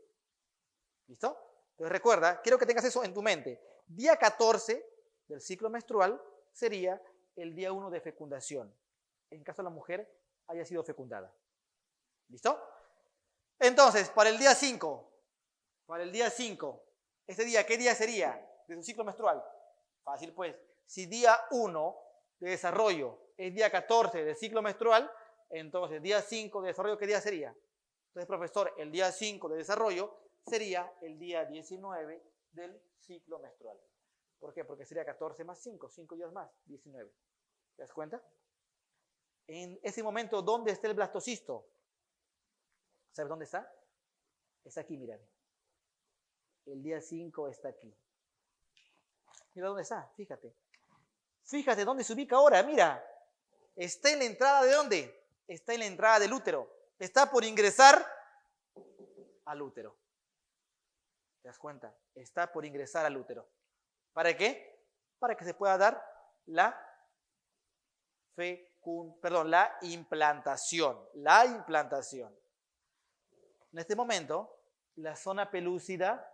¿Listo? Entonces recuerda, quiero que tengas eso en tu mente. Día 14 del ciclo menstrual sería el día 1 de fecundación, en caso la mujer haya sido fecundada. ¿Listo? Entonces, para el día 5, ¿este día qué día sería de su ciclo menstrual? Fácil pues, si día 1 de desarrollo es día 14 del ciclo menstrual, entonces día 5 de desarrollo, ¿qué día sería? Entonces, profesor, el día 5 de desarrollo sería el día 19 del ciclo menstrual. ¿Por qué? Porque sería 14 más 5, 5 días más, 19. ¿Te das cuenta? En ese momento, ¿dónde está el blastocisto? ¿Sabes dónde está? Está aquí, mira. El día 5 está aquí. Mira dónde está, fíjate. Fíjate dónde se ubica ahora, mira. Está en la entrada ¿de dónde? Está en la entrada del útero. Está por ingresar al útero. ¿Te das cuenta? Está por ingresar al útero. ¿Para qué? Para que se pueda dar la implantación. La implantación. En este momento, la zona pelúcida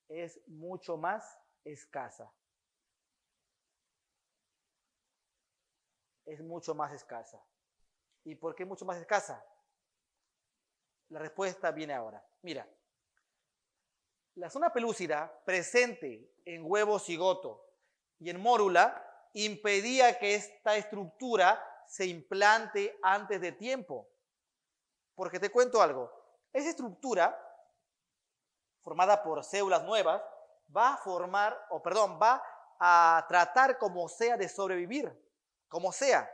es mucho más escasa. Es mucho más escasa. ¿Y por qué mucho más escasa? La respuesta viene ahora. Mira, la zona pelúcida presente en huevo cigoto y en mórula impedía que esta estructura se implante antes de tiempo. Porque te cuento algo. Esa estructura, formada por células nuevas, va a tratar como sea de sobrevivir. Como sea.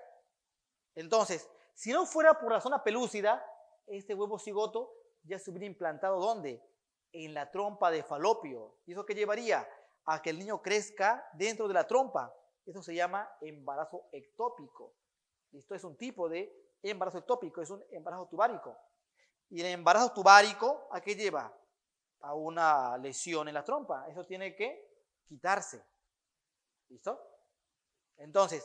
Entonces, si no fuera por la zona pelúcida, este huevo cigoto ya se hubiera implantado ¿dónde? En la trompa de Falopio. ¿Y eso qué llevaría? A que el niño crezca dentro de la trompa. Eso se llama embarazo ectópico. Esto es un tipo de embarazo ectópico, es un embarazo tubárico. Y el embarazo tubárico, ¿a qué lleva? A una lesión en la trompa. Eso tiene que quitarse. ¿Listo? Entonces,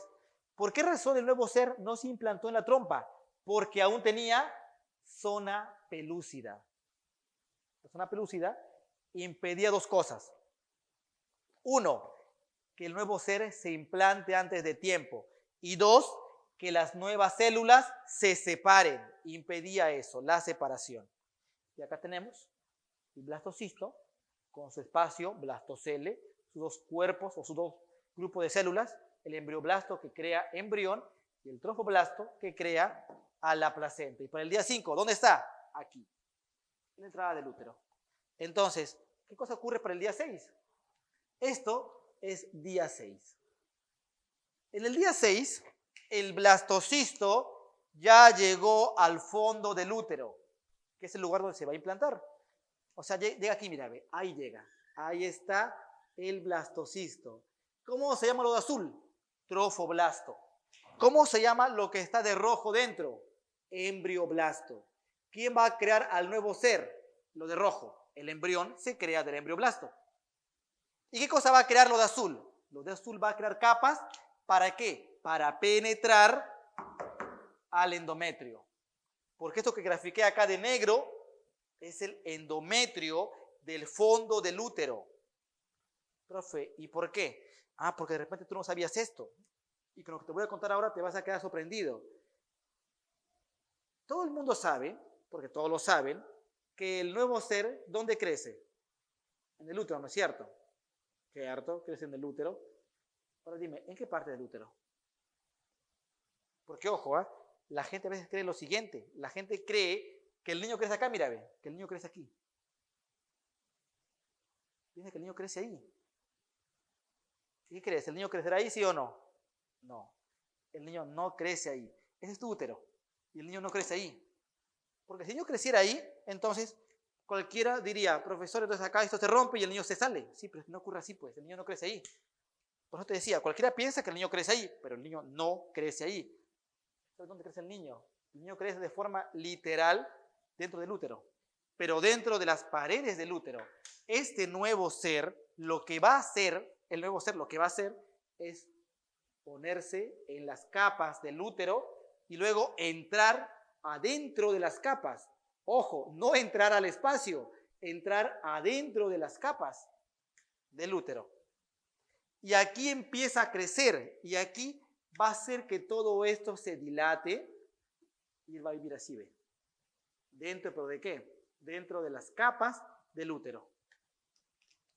¿por qué razón el nuevo ser no se implantó en la trompa? Porque aún tenía zona pelúcida. La zona pelúcida impedía dos cosas. Uno, que el nuevo ser se implante antes de tiempo. Y dos, que las nuevas células se separen. Impedía eso, la separación. Y acá tenemos el blastocisto con su espacio, blastocele, sus dos cuerpos o sus dos grupos de células, el embrioblasto que crea embrión y el trofoblasto que crea a la placenta. Y para el día 5, ¿dónde está? Aquí, en la entrada del útero. Entonces, ¿qué cosa ocurre para el día 6? Esto es día 6. En el día 6, el blastocisto ya llegó al fondo del útero, que es el lugar donde se va a implantar. O sea, llega aquí, mira, ve, ahí llega. Ahí está el blastocisto. ¿Cómo se llama lo de azul? Trofoblasto. ¿Cómo se llama lo que está de rojo dentro? Embrioblasto. ¿Quién va a crear al nuevo ser? Lo de rojo. El embrión se crea del embrioblasto. ¿Y qué cosa va a crear lo de azul? Lo de azul va a crear capas. ¿Para qué? Para penetrar al endometrio. Porque esto que grafiqué acá de negro es el endometrio del fondo del útero. Profe, ¿y por qué? Porque de repente tú no sabías esto. Y con lo que te voy a contar ahora te vas a quedar sorprendido. Todo el mundo sabe, porque todos lo saben, que el nuevo ser, ¿dónde crece? En el útero, ¿no es cierto? Cierto, crece en el útero. Ahora dime, ¿en qué parte del útero? Porque ojo, la gente a veces cree lo siguiente. La gente cree que el niño crece acá, mira, ve, que el niño crece aquí. Piensa que el niño crece ahí. ¿Qué crees? ¿El niño crecerá ahí, sí o no? No. El niño no crece ahí. Ese es tu útero. Y el niño no crece ahí. Porque si el niño creciera ahí, entonces cualquiera diría, profesor, entonces acá esto se rompe y el niño se sale. Sí, pero no ocurre así, pues. El niño no crece ahí. Por eso te decía, cualquiera piensa que el niño crece ahí, pero el niño no crece ahí. ¿Sabes dónde crece el niño? El niño crece de forma literal dentro del útero. Pero dentro de las paredes del útero, este nuevo ser, lo que va a hacer, el nuevo ser lo que va a hacer es ponerse en las capas del útero y luego entrar adentro de las capas. Ojo, no entrar al espacio, entrar adentro de las capas del útero. Y aquí empieza a crecer y aquí va a hacer que todo esto se dilate y él va a vivir así, ¿ve? ¿Dentro, pero de qué? Dentro de las capas del útero.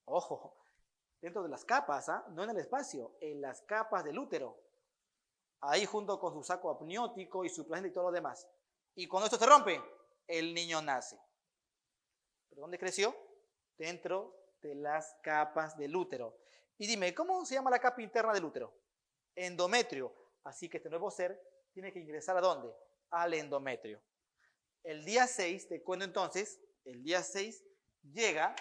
Ojo, dentro de las capas, no en el espacio, en las capas del útero. Ahí junto con su saco amniótico y su placenta y todo lo demás. Y cuando esto se rompe, el niño nace. ¿Pero dónde creció? dentro de las capas del útero. Y dime, ¿cómo se llama la capa interna del útero? Endometrio. Así que este nuevo ser tiene que ingresar ¿a dónde? Al endometrio. El día 6, te cuento entonces, el día 6 llega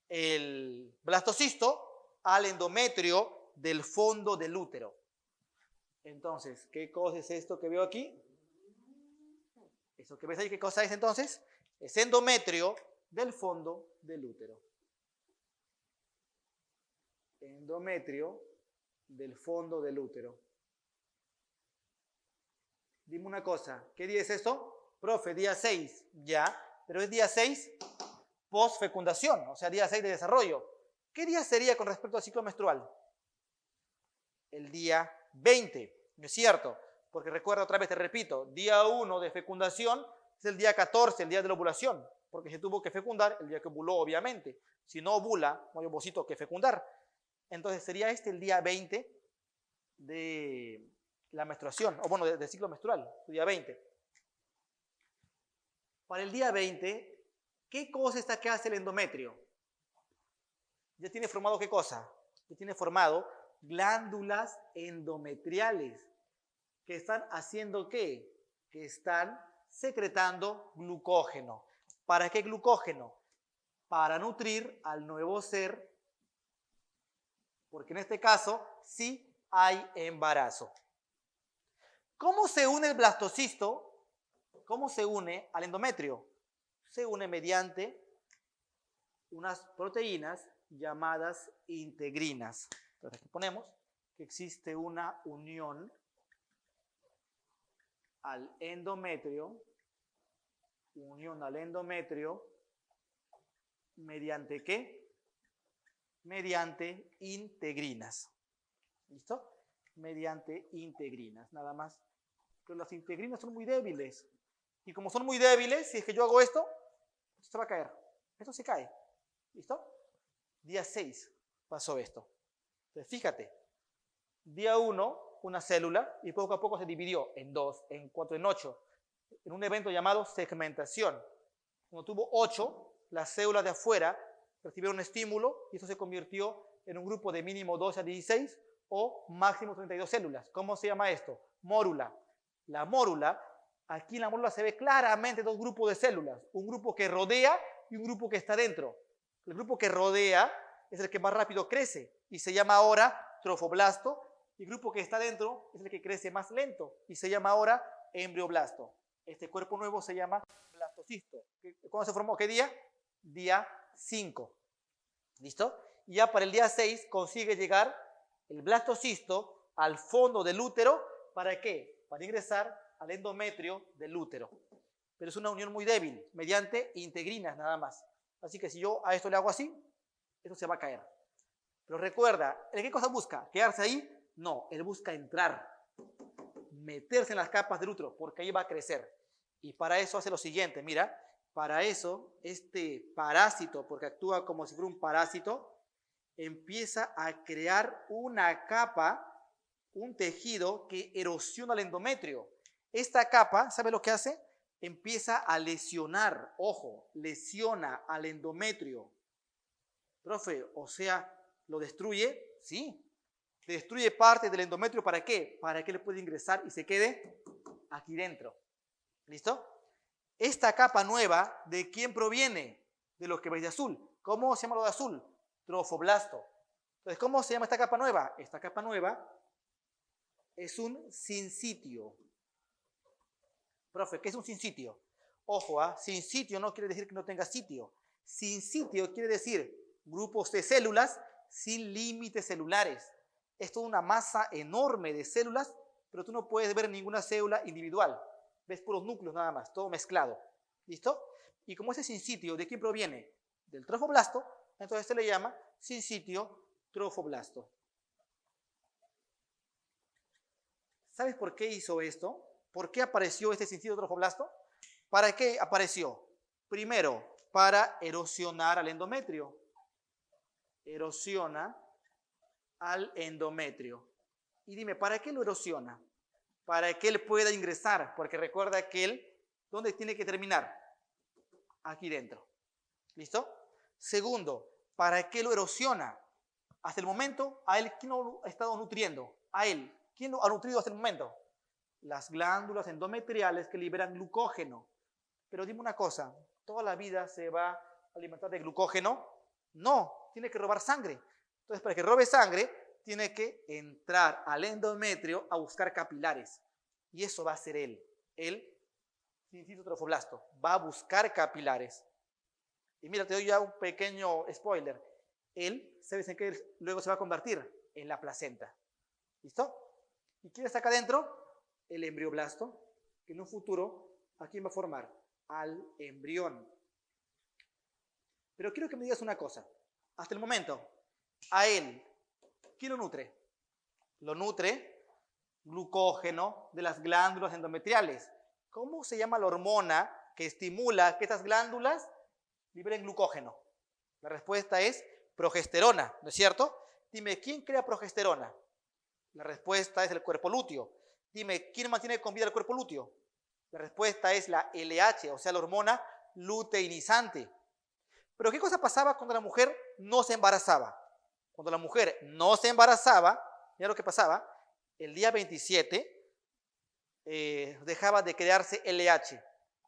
el blastocisto al endometrio del fondo del útero. Entonces, ¿qué cosa es esto que veo aquí? Eso que ves ahí, ¿qué cosa es entonces? Es endometrio del fondo del útero. Endometrio del fondo del útero. Dime una cosa, ¿qué día es esto? Profe, día 6, ya, pero es día 6 post-fecundación, o sea, día 6 de desarrollo. ¿Qué día sería con respecto al ciclo menstrual? El día 20, ¿no es cierto? Porque recuerda otra vez, te repito, día 1 de fecundación es el día 14, el día de la ovulación, porque se tuvo que fecundar el día que ovuló, obviamente. Si no ovula, no hay ovocito que fecundar. Entonces sería este el día 20 de la menstruación, o bueno, del ciclo menstrual, el día 20. Para el día 20, ¿qué cosa está que hace el endometrio? Ya tiene formado ¿qué cosa? Ya tiene formado glándulas endometriales que están haciendo ¿qué? Que están secretando glucógeno. ¿Para qué glucógeno? Para nutrir al nuevo ser, porque en este caso sí hay embarazo. ¿Cómo se une el blastocisto? ¿Cómo se une al endometrio? Se une mediante unas proteínas llamadas integrinas. Entonces aquí ponemos que existe una unión al endometrio, ¿mediante qué? Mediante integrinas. ¿Listo? Mediante integrinas, nada más. Pero las integrinas son muy débiles. Y como son muy débiles, si es que yo hago esto se va a caer. Esto se cae. ¿Listo? Día 6 pasó esto. Entonces, fíjate. Día 1, una célula, y poco a poco se dividió en 2, en 4, en 8. En un evento llamado segmentación. Cuando tuvo 8, las células de afuera recibieron un estímulo y eso se convirtió en un grupo de mínimo 12 a 16 o máximo 32 células. ¿Cómo se llama esto? Mórula. La mórula, aquí en la mórula se ve claramente dos grupos de células. Un grupo que rodea y un grupo que está dentro. El grupo que rodea es el que más rápido crece y se llama ahora trofoblasto. Y el grupo que está dentro es el que crece más lento y se llama ahora embrioblasto. Este cuerpo nuevo se llama blastocisto. ¿Cuándo se formó? ¿Qué día? Día 5. ¿Listo? Y ya para el día 6 consigue llegar el blastocisto al fondo del útero. ¿Para qué? Para ingresar al endometrio del útero. Pero es una unión muy débil, mediante integrinas nada más. Así que si yo a esto le hago así, esto se va a caer. Pero recuerda, ¿el qué cosa busca? ¿Quedarse ahí? No, él busca entrar, meterse en las capas del útero, porque ahí va a crecer. Y para eso hace lo siguiente, mira, para eso este parásito, porque actúa como si fuera un parásito, empieza a crear una capa, un tejido que erosiona el endometrio. Esta capa, ¿sabe lo que hace? Empieza a lesionar, ojo, lesiona al endometrio. Profe, o sea, ¿lo destruye? Sí. Destruye parte del endometrio, ¿para qué? Para que le pueda ingresar y se quede aquí dentro. ¿Listo? Esta capa nueva, ¿de quién proviene? De los que veis de azul. ¿Cómo se llama lo de azul? Trofoblasto. Entonces, ¿cómo se llama esta capa nueva? Esta capa nueva es un sinsitio. Profe, ¿qué es un sinsitio? Ojo, sinsitio no quiere decir que no tenga sitio. Sinsitio quiere decir grupos de células sin límites celulares. Es toda una masa enorme de células, pero tú no puedes ver ninguna célula individual. Ves puros núcleos nada más, todo mezclado. ¿Listo? Y como ese sinsitio, ¿de quién proviene? Del trofoblasto, entonces se le llama sinsitio trofoblasto. ¿Sabes por qué hizo esto? ¿Por qué apareció este sinsitio trofoblasto? ¿Para qué apareció? Primero, para erosionar al endometrio. Erosiona al endometrio. Y dime, ¿para qué lo erosiona? Para que él pueda ingresar, porque recuerda que él, ¿dónde tiene que terminar? Aquí dentro. ¿Listo? Segundo, ¿para qué lo erosiona? Hasta el momento, a él, ¿quién lo ha estado nutriendo? A él, ¿quién lo ha nutrido hasta el momento? Las glándulas endometriales que liberan glucógeno. Pero dime una cosa, ¿toda la vida se va a alimentar de glucógeno? No, tiene que robar sangre. Entonces, para que robe sangre, tiene que entrar al endometrio a buscar capilares. Y eso va a ser él. El sincito trofoblasto va a buscar capilares. Y mira, te doy ya un pequeño spoiler. Él, ¿sabes en qué luego se va a convertir? En la placenta. ¿Listo? ¿Y quién está acá adentro? El embrioblasto, que en un futuro, ¿a quién va a formar? Al embrión. Pero quiero que me digas una cosa. Hasta el momento, a él, ¿quién lo nutre? Lo nutre glucógeno de las glándulas endometriales. ¿Cómo se llama la hormona que estimula que estas glándulas liberen glucógeno? La respuesta es progesterona, ¿no es cierto? Dime, ¿quién crea progesterona? La respuesta es el cuerpo lúteo. Dime, ¿quién mantiene con vida el cuerpo lúteo? La respuesta es la LH, o sea, la hormona luteinizante. Pero ¿qué cosa pasaba cuando la mujer no se embarazaba? Cuando la mujer no se embarazaba, mira lo que pasaba, el día 27 dejaba de crearse LH.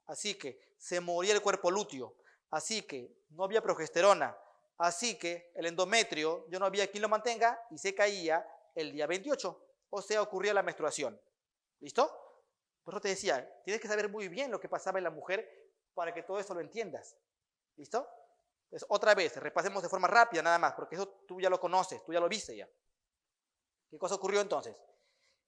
Así que se moría el cuerpo lúteo. Así que no había progesterona. Así que el endometrio ya no había quien lo mantenga y se caía el día 28. O sea, ocurría la menstruación. ¿Listo? Por eso te decía, tienes que saber muy bien lo que pasaba en la mujer para que todo eso lo entiendas. ¿Listo? Entonces, otra vez, repasemos de forma rápida nada más, porque eso tú ya lo conoces, tú ya lo viste ya. ¿Qué cosa ocurrió entonces?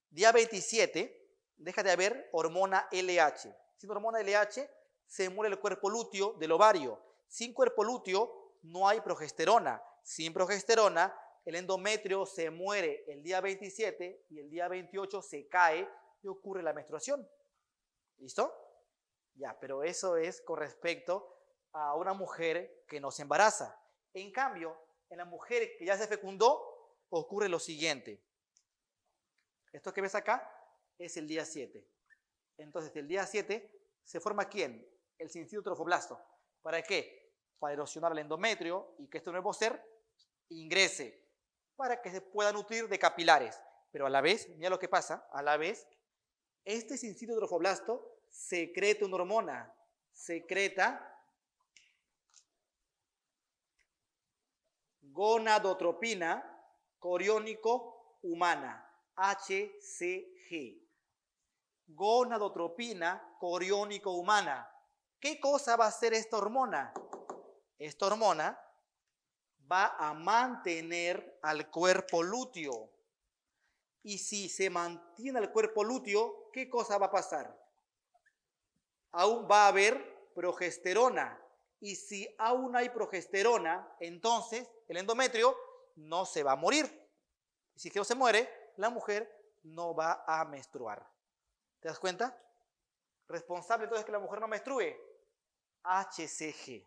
Día 27, deja de haber hormona LH. Sin hormona LH, se muere el cuerpo lúteo del ovario. Sin cuerpo lúteo, no hay progesterona. Sin progesterona, el endometrio se muere el día 27 y el día 28 se cae y ocurre la menstruación. ¿Listo? Ya, pero eso es con respecto a una mujer que no se embaraza. En cambio, en la mujer que ya se fecundó, ocurre lo siguiente. Esto que ves acá es el día 7. Entonces, el día 7 se forma ¿quién? El sincito trofoblasto. ¿Para qué? Para erosionar el endometrio y que este nuevo ser ingrese para que se pueda nutrir de capilares. Pero a la vez, mira lo que pasa, a la vez, este sincito trofoblasto secreta una hormona, secreta gonadotropina coriónico humana, HCG. Gonadotropina coriónico humana. ¿Qué cosa va a hacer esta hormona? Esta hormona va a mantener al cuerpo lúteo. Y si se mantiene el cuerpo lúteo, ¿qué cosa va a pasar? Aún va a haber progesterona. Y si aún hay progesterona, entonces el endometrio no se va a morir. Y si que no se muere, la mujer no va a menstruar. ¿Te das cuenta? Responsable entonces que la mujer no menstrue, HCG.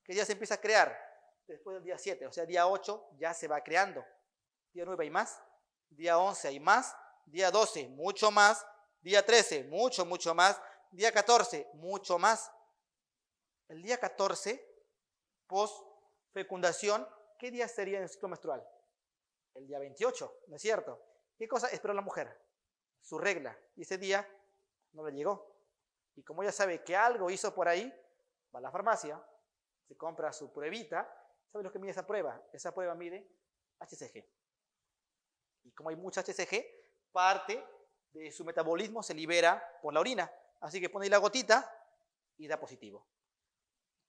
Que ya se empieza a crear después del día 7, o sea, día 8 ya se va creando. Día 9 hay más, día 11 hay más, día 12 mucho más, día 13 mucho más, día 14 mucho más. El día 14, post fecundación, ¿qué día sería en el ciclo menstrual? El día 28, ¿no es cierto? ¿Qué cosa esperó la mujer? Su regla. Y ese día no le llegó. Y como ella sabe que algo hizo por ahí, va a la farmacia, se compra su pruebita. ¿Sabe lo que mide esa prueba? Esa prueba mide HCG. Y como hay mucha HCG, parte de su metabolismo se libera por la orina. Así que pone ahí la gotita y da positivo.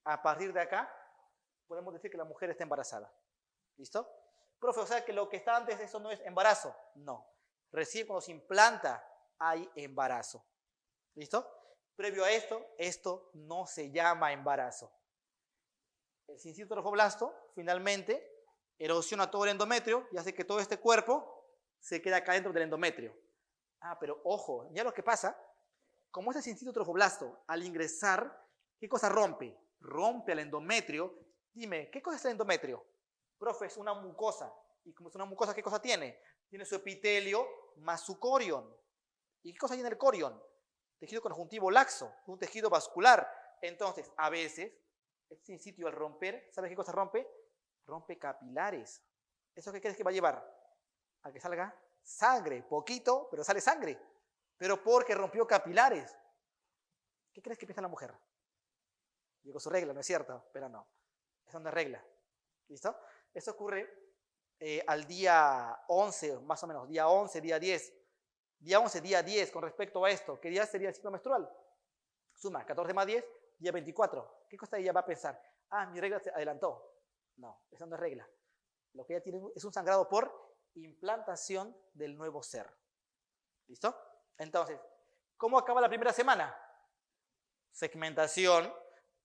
A partir de acá, podemos decir que la mujer está embarazada. ¿Listo? Profe, o sea que lo que está antes de eso no es embarazo. No. Recién cuando se implanta hay embarazo. ¿Listo? Previo a esto no se llama embarazo. El sincito trofoblasto finalmente erosiona todo el endometrio y hace que todo este cuerpo se quede acá dentro del endometrio. Ah, pero ojo, ya lo que pasa, como este sincito trofoblasto al ingresar, ¿qué cosa rompe? Rompe el endometrio. Dime, ¿qué cosa es el endometrio? Profe, es una mucosa. Y como es una mucosa, ¿qué cosa tiene? Tiene su epitelio más su corion. ¿Y qué cosa tiene el corion? Tejido conjuntivo laxo, un tejido vascular. Entonces, a veces, Este sin sitio al romper, ¿sabes qué cosa rompe? Rompe capilares. ¿Eso qué crees que va a llevar? A que salga sangre, poquito, pero sale sangre. Pero porque rompió capilares. ¿Qué crees que piensa la mujer? Llegó su regla, ¿no es cierto? Pero no, esa no es regla. ¿Listo? Eso ocurre al día 11, más o menos, día 11, día 10. Día 11, día 10, con respecto a esto, ¿qué día sería el ciclo menstrual? Suma 14 más 10, día 24. ¿Qué cosa ella va a pensar? Ah, mi regla se adelantó. No, esa no es regla. Lo que ella tiene es un sangrado por implantación del nuevo ser. ¿Listo? Entonces, ¿cómo acaba la primera semana? Segmentación.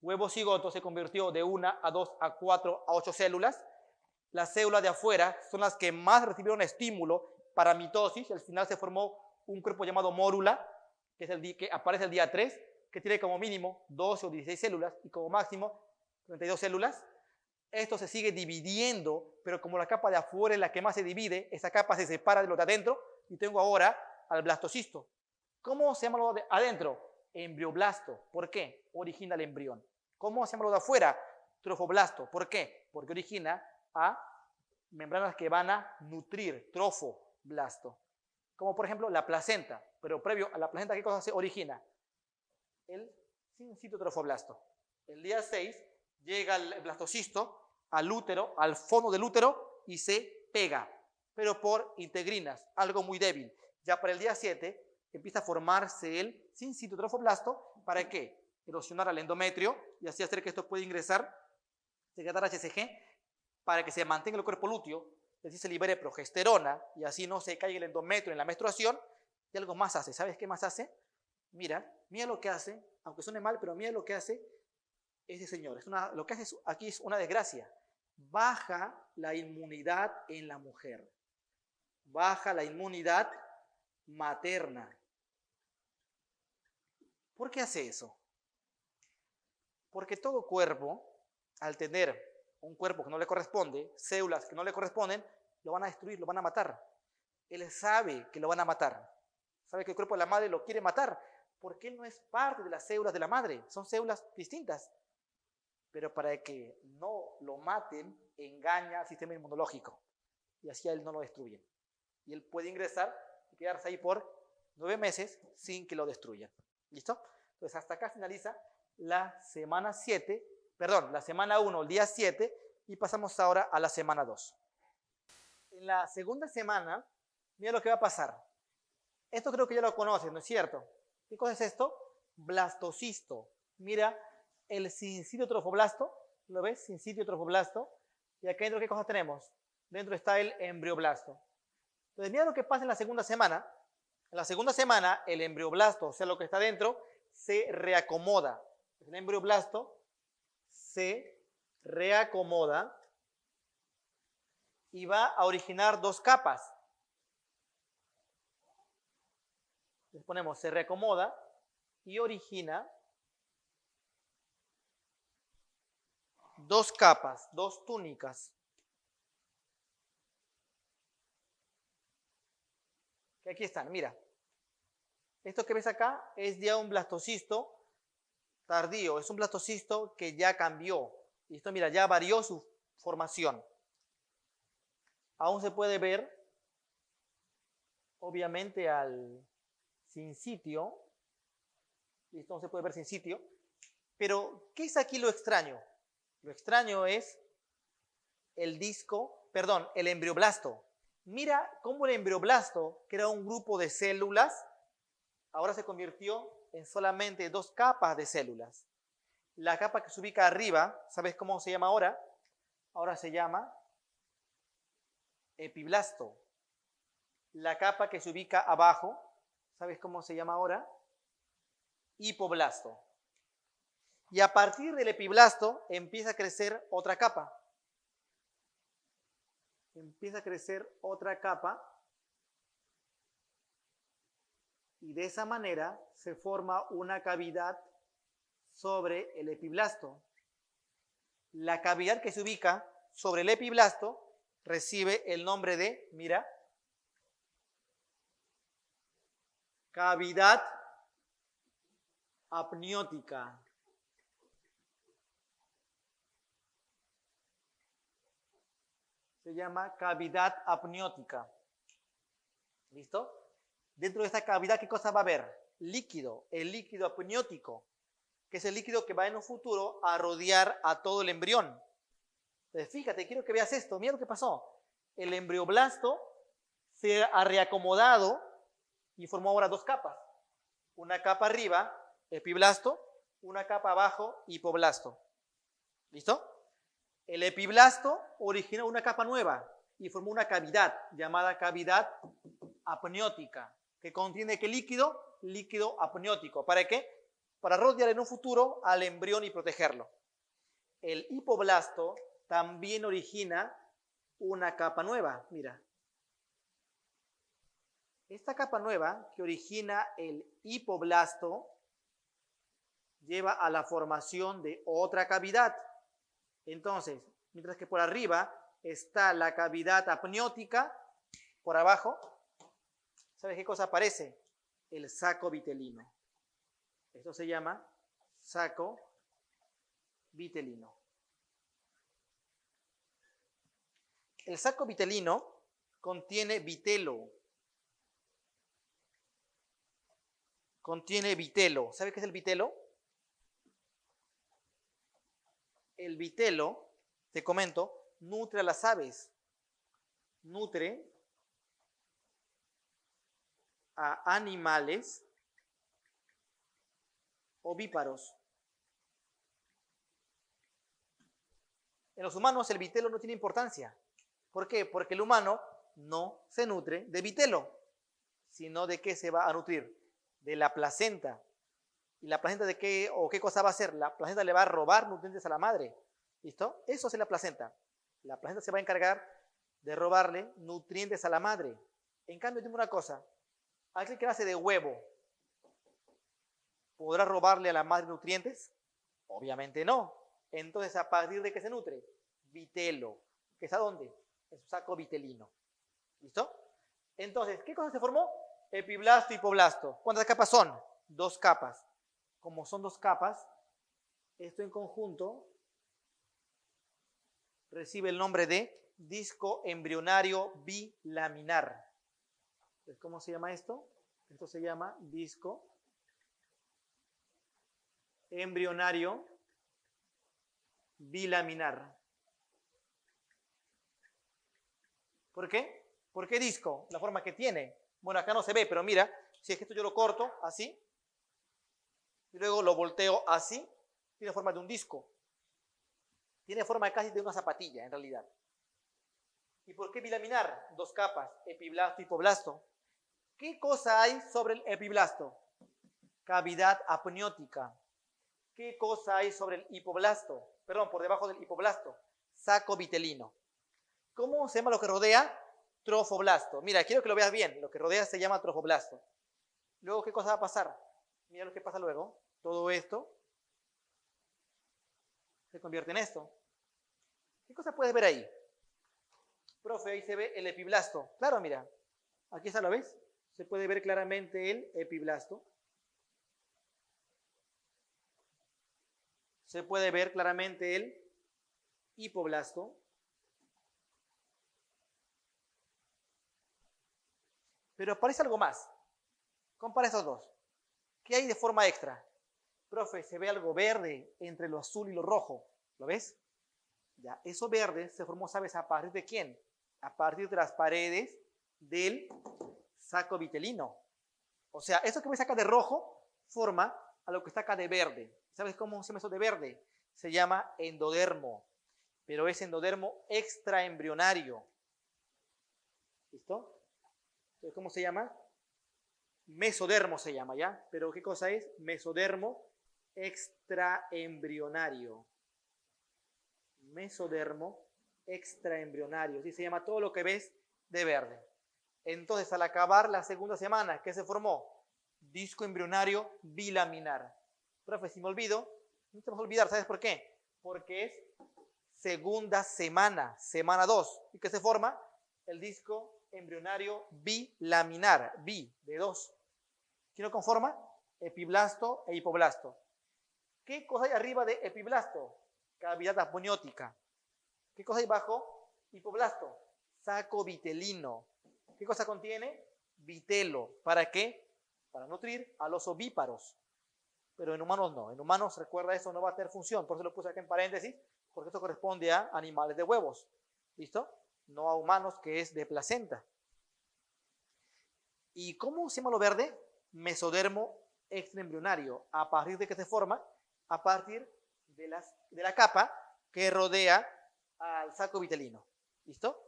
Huevo cigoto se convirtió de 1 a 2 a 4 a 8 células. Las células de afuera son las que más recibieron estímulo para mitosis. Al final se formó un cuerpo llamado mórula, que es el que aparece el día 3, que tiene como mínimo 12 o 16 células y como máximo 32 células. Esto se sigue dividiendo, pero como la capa de afuera es la que más se divide, esa capa se separa de lo de adentro y tengo ahora al blastocisto. ¿Cómo se llama lo de adentro? Embrioblasto. ¿Por qué? Origina el embrión. ¿Cómo se llama lo de afuera? Trofoblasto. ¿Por qué? Porque origina a membranas que van a nutrir, trofoblasto. Como por ejemplo la placenta. Pero previo a la placenta, ¿qué cosa se origina? El sincito trofoblasto. El día 6 llega el blastocisto al útero, al fondo del útero y se pega, pero por integrinas, algo muy débil. Ya para el día 7 empieza a formarse el sincito trofoblasto. ¿Para qué? Erosionar al endometrio y así hacer que esto pueda ingresar, secretar HCG, para que se mantenga el cuerpo lúteo, y así se libere progesterona y así no se caiga el endometrio en la menstruación. Y algo más hace. ¿Sabes qué más hace? Mira lo que hace, aunque suene mal, pero mira lo que hace ese señor. Lo que hace aquí es una desgracia. Baja la inmunidad en la mujer. Baja la inmunidad materna. ¿Por qué hace eso? Porque todo cuerpo, al tener un cuerpo que no le corresponde, células que no le corresponden, lo van a destruir, lo van a matar. Él sabe que lo van a matar. Sabe que el cuerpo de la madre lo quiere matar, porque él no es parte de las células de la madre, son células distintas. Pero para que no lo maten, engaña al sistema inmunológico. Y así a él no lo destruyen. Y él puede ingresar y quedarse ahí por 9 meses sin que lo destruyan. ¿Listo? Entonces hasta acá finaliza la semana 7, perdón, la semana 1, el día 7, y pasamos ahora a la semana 2. En la segunda semana, mira lo que va a pasar. Esto creo que ya lo conocen, ¿no es cierto? ¿Qué cosa es esto? Blastocisto. Mira el sincitio trofoblasto, ¿lo ves? Sincitio trofoblasto. Y acá dentro, ¿qué cosas tenemos? Dentro está el embrioblasto. Entonces, mira lo que pasa en la segunda semana. En la segunda semana, el embrioblasto, o sea, lo que está dentro, se reacomoda. El embrioblasto se reacomoda y va a originar 2 capas. Les ponemos se reacomoda y origina 2 capas, 2 túnicas. Que aquí están, mira. Esto que ves acá es ya un blastocisto tardío, es un blastocisto que ya cambió. Y esto, mira, ya varió su formación. Aún se puede ver, obviamente, al sincitio. Esto no se puede ver sin sitio. Pero, ¿qué es aquí lo extraño? Lo extraño es el disco, perdón, el embrioblasto. Mira cómo el embrioblasto, que era un grupo de células, ahora se convirtió en solamente 2 capas de células. La capa que se ubica arriba, ¿sabes cómo se llama ahora? Ahora se llama epiblasto. La capa que se ubica abajo, ¿sabes cómo se llama ahora? Hipoblasto. Y a partir del epiblasto empieza a crecer otra capa. Empieza a crecer otra capa. Y de esa manera se forma una cavidad sobre el epiblasto. La cavidad que se ubica sobre el epiblasto recibe el nombre de, mira, cavidad amniótica. se llama cavidad amniótica. ¿Listo? Dentro de esta cavidad, ¿qué cosa va a haber? Líquido, el líquido amniótico, que es el líquido que va en un futuro a rodear a todo el embrión. Entonces, fíjate, quiero que veas esto. Mira lo que pasó. El embrioblasto se ha reacomodado y formó ahora dos capas. Una capa arriba, epiblasto, una capa abajo, hipoblasto. ¿Listo? El epiblasto originó una capa nueva y formó una cavidad llamada cavidad amniótica, que contiene ¿qué líquido? Líquido amniótico. ¿Para qué? Para rodear en un futuro al embrión y protegerlo. El hipoblasto también origina una capa nueva. Mira. Esta capa nueva que origina el hipoblasto lleva a la formación de otra cavidad. Entonces, mientras que por arriba está la cavidad amniótica, por abajo, ¿sabes qué cosa aparece? El saco vitelino. Esto se llama saco vitelino. El saco vitelino contiene vitelo. Contiene vitelo. ¿Sabe qué es el vitelo? El vitelo, te comento, nutre a las aves. Nutre a animales ovíparos. En los humanos el vitelo no tiene importancia. ¿Por qué? Porque el humano no se nutre de vitelo, sino de qué se va a nutrir, de la placenta. ¿Y la placenta de qué o qué cosa va a hacer? La placenta le va a robar nutrientes a la madre. ¿Listo? Eso es la placenta. La placenta se va a encargar de robarle nutrientes a la madre. En cambio, dime una cosa. Aquel que nace de huevo, ¿podrá robarle a la madre nutrientes? Obviamente no. Entonces, ¿a partir de qué se nutre? Vitelo. ¿Que es a dónde? En su saco vitelino. ¿Listo? Entonces, ¿qué cosa se formó? Epiblasto y hipoblasto. ¿Cuántas capas son? Dos capas. Como son dos capas, esto en conjunto recibe el nombre de disco embrionario bilaminar. ¿Cómo se llama esto? Esto se llama disco embrionario bilaminar. ¿Por qué? ¿Por qué disco? La forma que tiene. Bueno, acá no se ve, pero mira, si es que esto yo lo corto así, y luego lo volteo así, tiene forma de un disco. Tiene forma casi de una zapatilla, en realidad. ¿Y por qué bilaminar? Dos capas, epiblasto y hipoblasto. ¿Qué cosa hay sobre el epiblasto? Cavidad amniótica. ¿Qué cosa hay sobre el hipoblasto? Perdón, por debajo del hipoblasto. Saco vitelino. ¿Cómo se llama lo que rodea? Trofoblasto. Mira, quiero que lo veas bien. Lo que rodea se llama trofoblasto. Luego, ¿qué cosa va a pasar? Mira lo que pasa luego. Todo esto se convierte en esto. ¿Qué cosa puedes ver ahí? Profe, ahí se ve el epiblasto. Claro, mira. Aquí está, ¿lo ves? Se puede ver claramente el epiblasto. Se puede ver claramente el hipoblasto. Pero aparece algo más. Compara estos dos. ¿Qué hay de forma extra? Profe, se ve algo verde entre lo azul y lo rojo. ¿Lo ves? Ya, eso verde se formó, ¿sabes? ¿A partir de quién? A partir de las paredes del saco vitelino. O sea, eso que ves acá de rojo forma a lo que está acá de verde. ¿Sabes cómo se llama eso de verde? Se llama endodermo. Pero es endodermo extraembrionario. ¿Listo? Entonces, ¿cómo se llama? Mesodermo se llama, ¿ya? Pero ¿qué cosa es? Mesodermo extraembrionario. Mesodermo extraembrionario. Así se llama todo lo que ves de verde. Entonces, al acabar la segunda semana, ¿qué se formó? Disco embrionario bilaminar. Profe, si me olvido, no te vas a olvidar, ¿sabes por qué? Porque es segunda semana, semana 2. ¿Y qué se forma? El disco embrionario bilaminar, bi, de 2. ¿Quién lo conforma? Epiblasto e hipoblasto. ¿Qué cosa hay arriba de epiblasto? Cavidad amniótica. ¿Qué cosa hay bajo? Hipoblasto, saco vitelino. ¿Qué cosa contiene? Vitelo. ¿Para qué? Para nutrir a los ovíparos. Pero en humanos no. En humanos, recuerda, eso no va a tener función. Por eso lo puse aquí en paréntesis, porque esto corresponde a animales de huevos. ¿Listo? No a humanos, que es de placenta. ¿Y cómo se llama lo verde? Mesodermo extraembrionario. ¿A partir de qué se forma? A partir de la capa que rodea al saco vitelino. ¿Listo?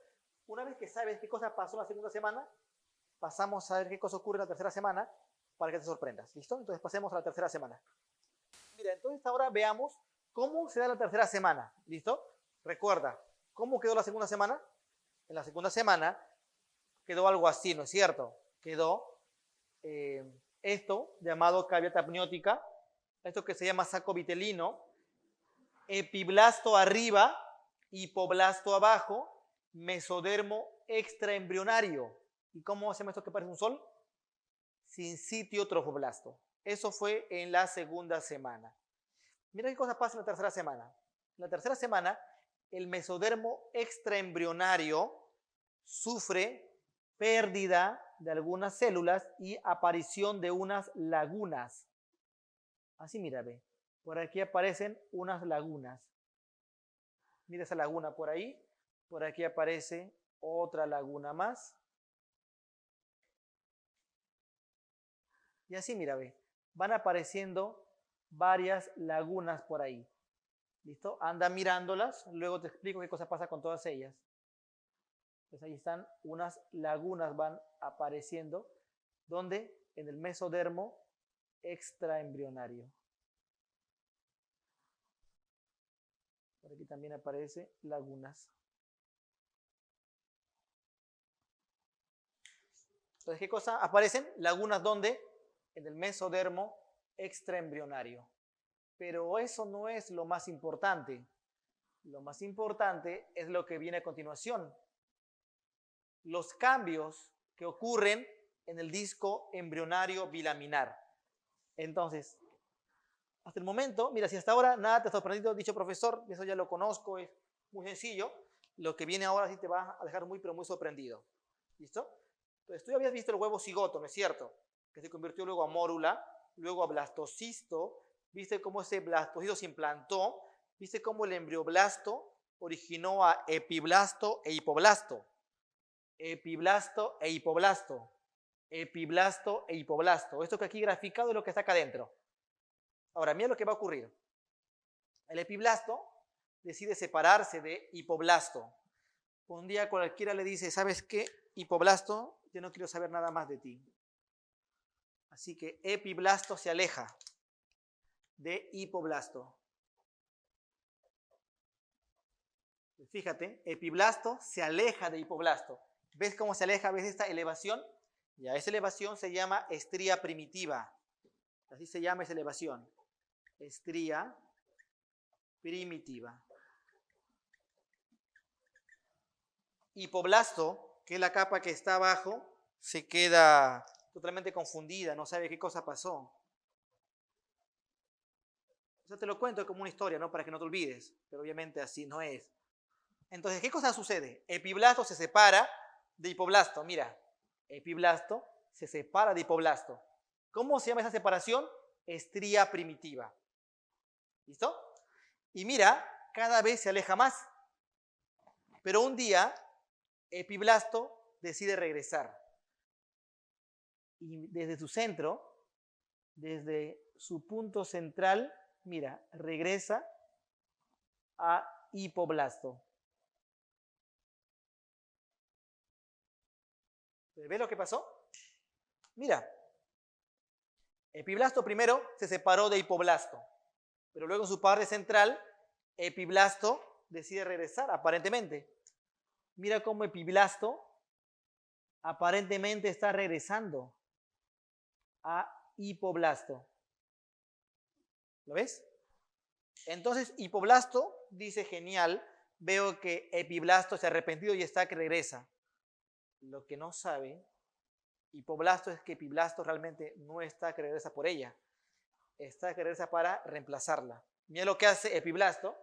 Una vez que sabes qué cosa pasó en la segunda semana, pasamos a ver qué cosa ocurre en la tercera semana para que te sorprendas. ¿Listo? Entonces pasemos a la tercera semana. Mira, entonces ahora veamos cómo se da la tercera semana. ¿Listo? Recuerda, ¿cómo quedó la segunda semana? En la segunda semana quedó algo así, ¿no es cierto? Quedó esto llamado cavidad amniótica, esto que se llama saco vitelino, epiblasto arriba, hipoblasto abajo, mesodermo extraembrionario. ¿Y cómo se llama esto que parece un sol? Sincitio trofoblasto. Eso fue en la segunda semana. Mira qué cosa pasa en la tercera semana. En la tercera semana, el mesodermo extraembrionario sufre pérdida de algunas células y aparición de unas lagunas. Así mira, ve. Por aquí aparecen unas lagunas. Mira esa laguna por ahí. Por aquí aparece otra laguna más. Y así mira, ve. Van apareciendo varias lagunas por ahí. ¿Listo? Anda mirándolas. Luego te explico qué cosa pasa con todas ellas. Pues ahí están unas lagunas, van apareciendo. ¿Dónde? En el mesodermo extraembrionario. Por aquí también aparece lagunas. Entonces, ¿qué cosa? Aparecen lagunas, ¿dónde? En el mesodermo extraembrionario. Pero eso no es lo más importante. Lo más importante es lo que viene a continuación. Los cambios que ocurren en el disco embrionario bilaminar. Entonces, hasta el momento, mira, si hasta ahora nada te ha sorprendido, dicho profesor, eso ya lo conozco, es muy sencillo. Lo que viene ahora sí te va a dejar muy, pero muy sorprendido. ¿Listo? Entonces, tú ya habías visto el huevo cigoto, ¿no es cierto? Que se convirtió luego a mórula, luego a blastocisto. ¿Viste cómo ese blastocisto se implantó? ¿Viste cómo el embrioblasto originó a epiblasto e hipoblasto? Epiblasto e hipoblasto. Epiblasto e hipoblasto. Esto que aquí graficado es lo que está acá adentro. Ahora, mira lo que va a ocurrir. El epiblasto decide separarse de hipoblasto. Un día cualquiera le dice, ¿sabes qué? Hipoblasto, yo no quiero saber nada más de ti. Así que epiblasto se aleja de hipoblasto. Fíjate, epiblasto se aleja de hipoblasto. ¿Ves cómo se aleja? ¿Ves esta elevación? Ya, esa elevación se llama estría primitiva. Así se llama esa elevación. Estría primitiva. Hipoblasto, que es la capa que está abajo, se queda totalmente confundida, no sabe qué cosa pasó. O sea, te lo cuento como una historia, ¿no? Para que no te olvides, pero obviamente así no es. Entonces, ¿qué cosa sucede? Epiblasto se separa de hipoblasto. Mira, epiblasto se separa de hipoblasto. ¿Cómo se llama esa separación? Estría primitiva. ¿Listo? Y mira, cada vez se aleja más. Pero un día, epiblasto decide regresar. Y desde su centro, desde su punto central, mira, regresa a hipoblasto. ¿Ves lo que pasó? Mira, epiblasto primero se separó de hipoblasto, pero luego en su parte central, epiblasto decide regresar, aparentemente. Mira cómo epiblasto aparentemente está regresando a hipoblasto. ¿Lo ves? Entonces, hipoblasto dice, genial, veo que epiblasto se ha arrepentido y está que regresa. Lo que no sabe hipoblasto es que epiblasto realmente no está que regresa por ella, está que regresa para reemplazarla. Mira lo que hace epiblasto.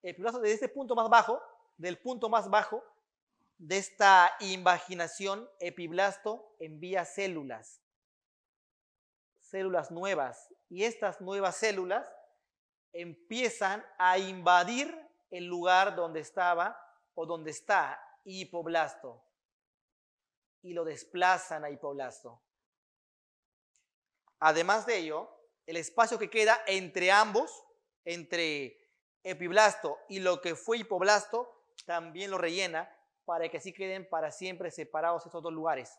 Epiblasto desde este punto más bajo, del punto más bajo de esta invaginación, epiblasto envía células nuevas. Y estas nuevas células empiezan a invadir el lugar donde estaba o donde está hipoblasto y lo desplazan a hipoblasto. Además de ello, el espacio que queda entre ambos, entre epiblasto y lo que fue hipoblasto, también lo rellena para que así queden para siempre separados estos dos lugares.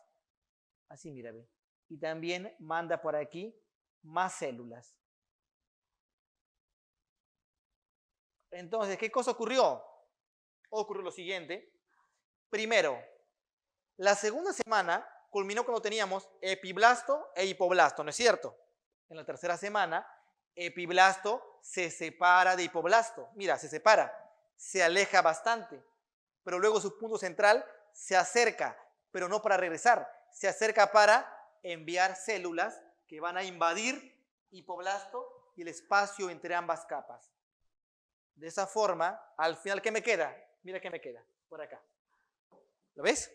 Así, mira, ve. Y también manda por aquí más células. Entonces, ¿qué cosa ocurrió? Ocurrió lo siguiente. Primero, la segunda semana culminó cuando teníamos epiblasto e hipoblasto, ¿no es cierto? En la tercera semana, epiblasto se separa de hipoblasto. Mira, se separa, se aleja bastante, pero luego su punto central se acerca, pero no para regresar, se acerca para enviar células que van a invadir hipoblasto y el espacio entre ambas capas. De esa forma, al final, ¿qué me queda? Mira qué me queda, por acá. ¿Lo ves?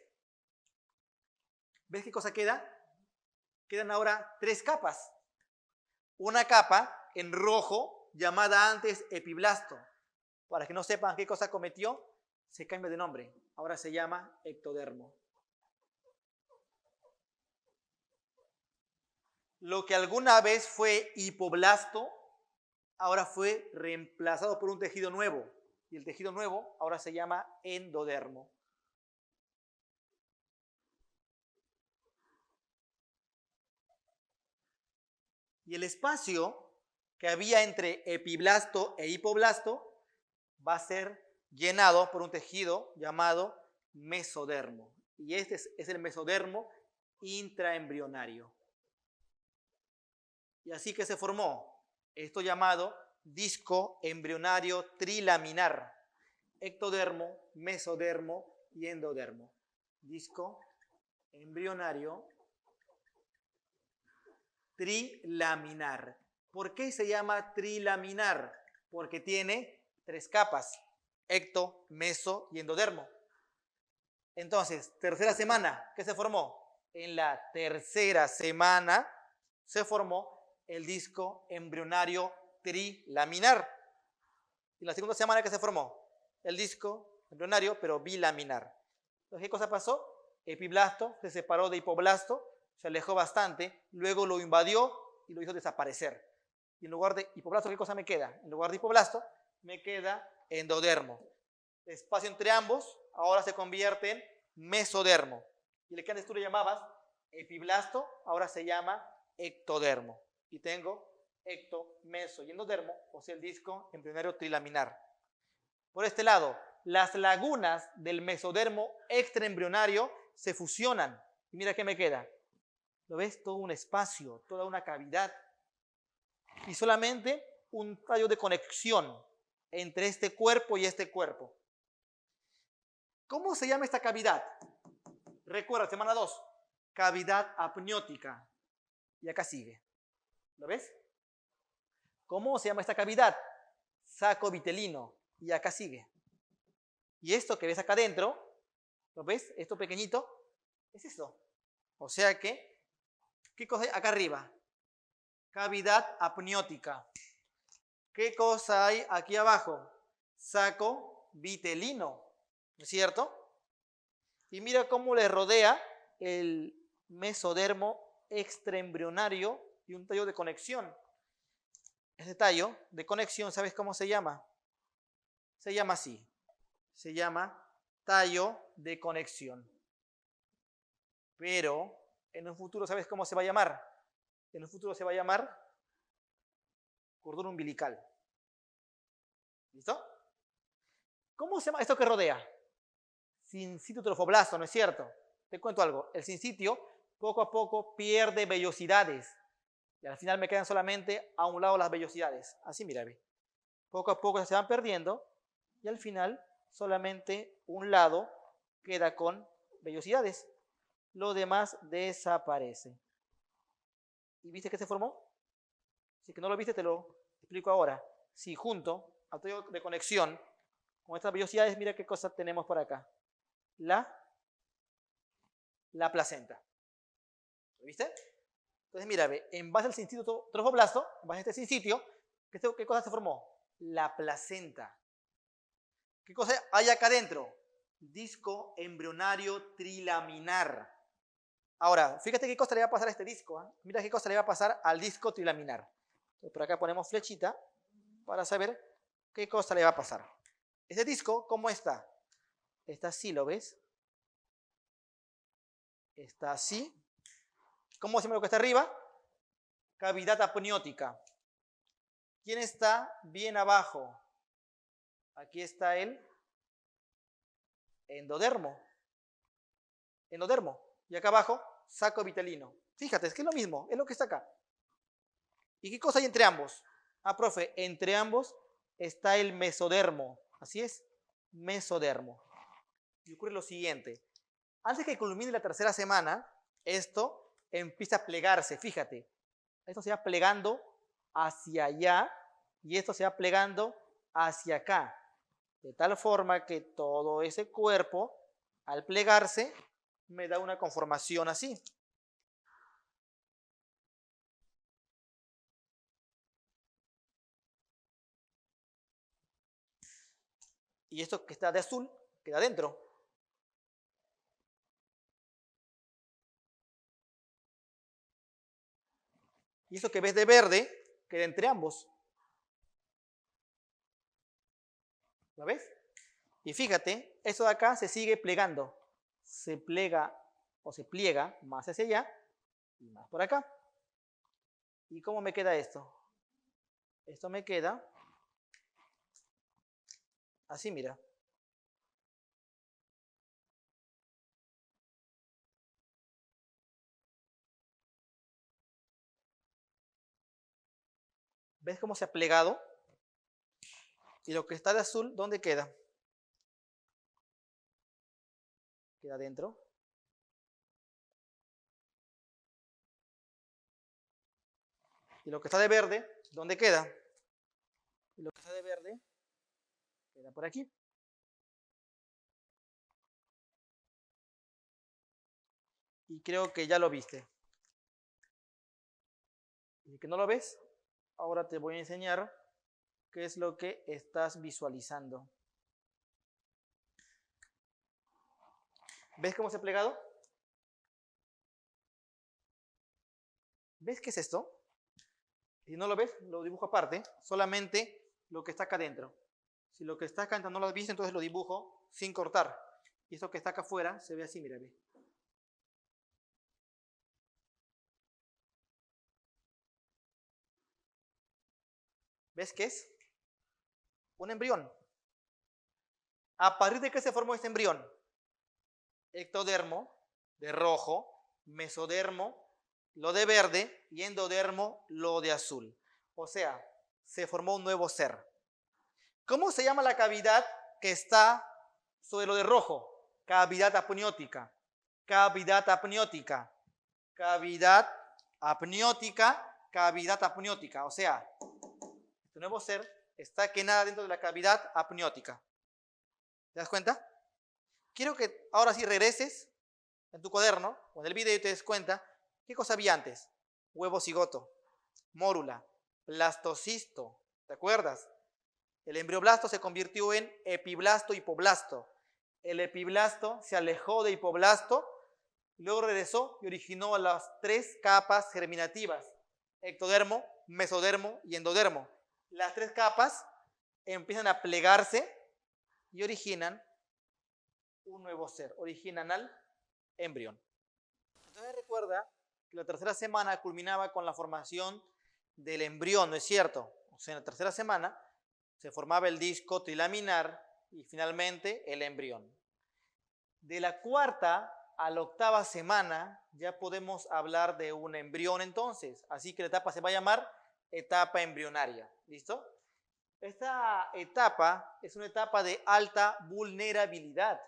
¿Ves qué cosa queda? Quedan ahora 3 capas. Una capa en rojo, llamada antes epiblasto. Para que no sepan qué cosa cometió, se cambia de nombre. Ahora se llama ectodermo. Lo que alguna vez fue hipoblasto, ahora fue reemplazado por un tejido nuevo. Y el tejido nuevo ahora se llama endodermo. Y el espacio que había entre epiblasto e hipoblasto va a ser llenado por un tejido llamado mesodermo. Y este es el mesodermo intraembrionario. Y así que se formó esto llamado disco embrionario trilaminar. Ectodermo, mesodermo y endodermo. Disco embrionario trilaminar. ¿Por qué se llama trilaminar? Porque tiene 3 capas, ecto, meso y endodermo. Entonces, tercera semana, ¿qué se formó? En la tercera semana se formó el disco embrionario trilaminar. Y la segunda semana, ¿qué se formó? El disco embrionario, pero bilaminar. Entonces, ¿qué cosa pasó? Epiblasto se separó de hipoblasto, se alejó bastante, luego lo invadió y lo hizo desaparecer. Y en lugar de hipoblasto, ¿qué cosa me queda? En lugar de hipoblasto, me queda endodermo. El espacio entre ambos ahora se convierte en mesodermo. Y el que antes tú le llamabas epiblasto, ahora se llama ectodermo. Y tengo ecto, meso y endodermo, o sea, el disco embrionario trilaminar. Por este lado, las lagunas del mesodermo extraembrionario se fusionan. Y mira qué me queda. ¿Lo ves? Todo un espacio, toda una cavidad. Y solamente un tallo de conexión entre este cuerpo y este cuerpo. ¿Cómo se llama esta cavidad? Recuerda, semana 2, cavidad apniótica. Y acá sigue. ¿Lo ves? ¿Cómo se llama esta cavidad? Saco vitelino. Y acá sigue. Y esto que ves acá adentro, ¿lo ves? Esto pequeñito, es esto. O sea que, ¿qué cosa hay acá arriba? Cavidad apniótica. ¿Qué cosa hay aquí abajo? Saco vitelino, ¿no es cierto? Y mira cómo le rodea el mesodermo extraembrionario y un tallo de conexión. Este tallo de conexión, ¿sabes cómo se llama? Se llama así. Se llama tallo de conexión. Pero en un futuro, ¿sabes cómo se va a llamar? En un futuro se va a llamar cordón umbilical. ¿Listo? ¿Cómo se llama esto que rodea? Sincitio trofoblasto, ¿no es cierto? Te cuento algo. El sincitio poco a poco pierde vellosidades. Y al final me quedan solamente a un lado las vellosidades. Así, mira, ve. Poco a poco se van perdiendo y al final solamente un lado queda con vellosidades. Lo demás desaparece. ¿Y viste que se formó? Si que no lo viste, te lo explico ahora. Si junto al tallo de conexión Con estas vellosidades, mira qué cosa tenemos por acá. La placenta. ¿Lo viste? Entonces, mira, ve, en base al sincitio trofoblasto, en base a este sincitio, ¿qué cosa se formó? La placenta. ¿Qué cosa hay acá adentro? Disco embrionario trilaminar. Ahora, fíjate qué cosa le va a pasar a este disco. ¿Eh? Mira qué cosa le va a pasar al disco trilaminar. Entonces, por acá ponemos flechita para saber qué cosa le va a pasar. Este disco, ¿cómo está? Está así, ¿lo ves? Está así. ¿Cómo se llama lo que está arriba? Cavidad apniótica. ¿Quién está bien abajo? Aquí está el endodermo. Endodermo. Y acá abajo, saco vitelino. Fíjate, es que es lo mismo, es lo que está acá. ¿Y qué cosa hay entre ambos? Ah, profe, entre ambos está el mesodermo. Así es, mesodermo. Y ocurre lo siguiente. Antes que culmine la tercera semana, esto empieza a plegarse, fíjate. Esto se va plegando hacia allá y esto se va plegando hacia acá. De tal forma que todo ese cuerpo, al plegarse, me da una conformación así. Y esto que está de azul queda adentro. Y eso que ves de verde queda entre ambos. ¿Lo ves? Y fíjate, eso de acá se sigue plegando. Se plega o se pliega más hacia allá y más por acá. ¿Y cómo me queda esto? Esto me queda así, mira. ¿Ves cómo se ha plegado? Y lo que está de azul, ¿dónde queda? Queda adentro. Y lo que está de verde, ¿dónde queda? Y lo que está de verde queda por aquí. Y creo que ya lo viste. Y que no lo ves, ahora te voy a enseñar qué es lo que estás visualizando. ¿Ves cómo se ha plegado? ¿Ves qué es esto? Si no lo ves, lo dibujo aparte, solamente lo que está acá adentro. Si lo que está acá adentro no lo has visto, entonces lo dibujo sin cortar. Y esto que está acá afuera se ve así, mira, ve. ¿Ves qué es? Un embrión. ¿A partir de qué se formó este embrión? Ectodermo, de rojo, mesodermo, lo de verde, y endodermo, lo de azul. O sea, se formó un nuevo ser. ¿Cómo se llama la cavidad que está sobre lo de rojo? Cavidad apniótica. Cavidad apniótica. Cavidad apniótica. Cavidad apniótica. O sea, este nuevo ser está que nada dentro de la cavidad apniótica. ¿Te das cuenta? Quiero que ahora sí regreses en tu cuaderno o en el video y te des cuenta qué cosa había antes. Huevo cigoto, mórula, blastocisto. ¿Te acuerdas? El embrioblasto se convirtió en epiblasto, hipoblasto. El epiblasto se alejó de hipoblasto, luego regresó y originó las tres capas germinativas: ectodermo, mesodermo y endodermo. Las tres capas empiezan a plegarse y originan un nuevo ser, originan al embrión. Entonces recuerda que la tercera semana culminaba con la formación del embrión, ¿no es cierto? O sea, en la tercera semana se formaba el disco trilaminar y finalmente el embrión. De la cuarta a la octava semana ya podemos hablar de un embrión entonces, así que la etapa se va a llamar etapa embrionaria, ¿listo? Esta etapa es una etapa de alta vulnerabilidad.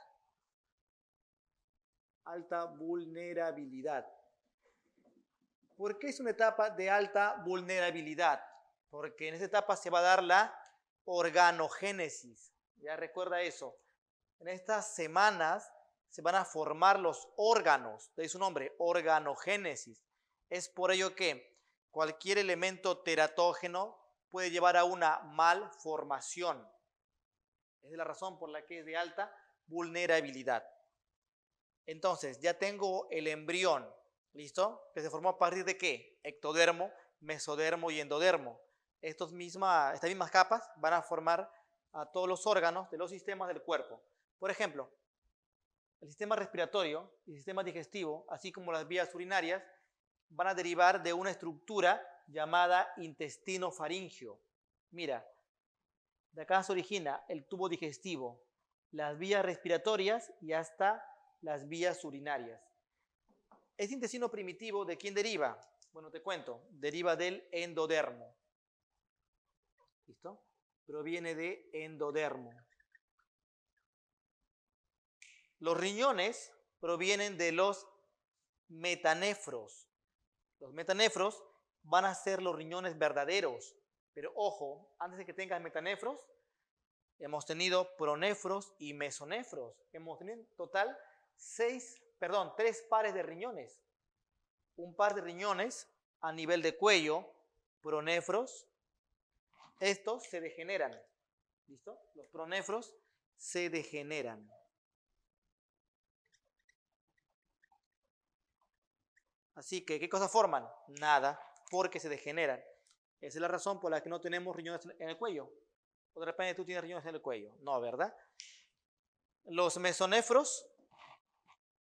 Alta vulnerabilidad. ¿Por qué es una etapa de alta vulnerabilidad? Porque en esta etapa se va a dar la organogénesis. Ya recuerda eso. En estas semanas se van a formar los órganos, de su nombre, organogénesis. Es por ello que cualquier elemento teratógeno puede llevar a una malformación. Esa es la razón por la que es de alta vulnerabilidad. Entonces, ya tengo el embrión, ¿listo? Que se formó a partir de ¿qué? Ectodermo, mesodermo y endodermo. Estas mismas capas van a formar a todos los órganos de los sistemas del cuerpo. Por ejemplo, el sistema respiratorio y el sistema digestivo, así como las vías urinarias, van a derivar de una estructura llamada intestino faríngeo. Mira, de acá se origina el tubo digestivo, las vías respiratorias y hasta las vías urinarias. Este intestino primitivo, ¿de quién deriva? Bueno, te cuento, deriva del endodermo. ¿Listo? Proviene de endodermo. Los riñones provienen de los metanefros. Los metanefros van a ser los riñones verdaderos. Pero ojo, antes de que tengas metanefros, hemos tenido pronefros y mesonefros. Hemos tenido en total 3 pares de riñones. Un par de riñones a nivel de cuello, pronefros. Estos se degeneran. ¿Listo? Los pronefros se degeneran. Así que, ¿qué cosas forman? Nada, porque se degeneran. Esa es la razón por la que no tenemos riñones en el cuello. O de repente tú tienes riñones en el cuello. No, ¿verdad? Los mesonefros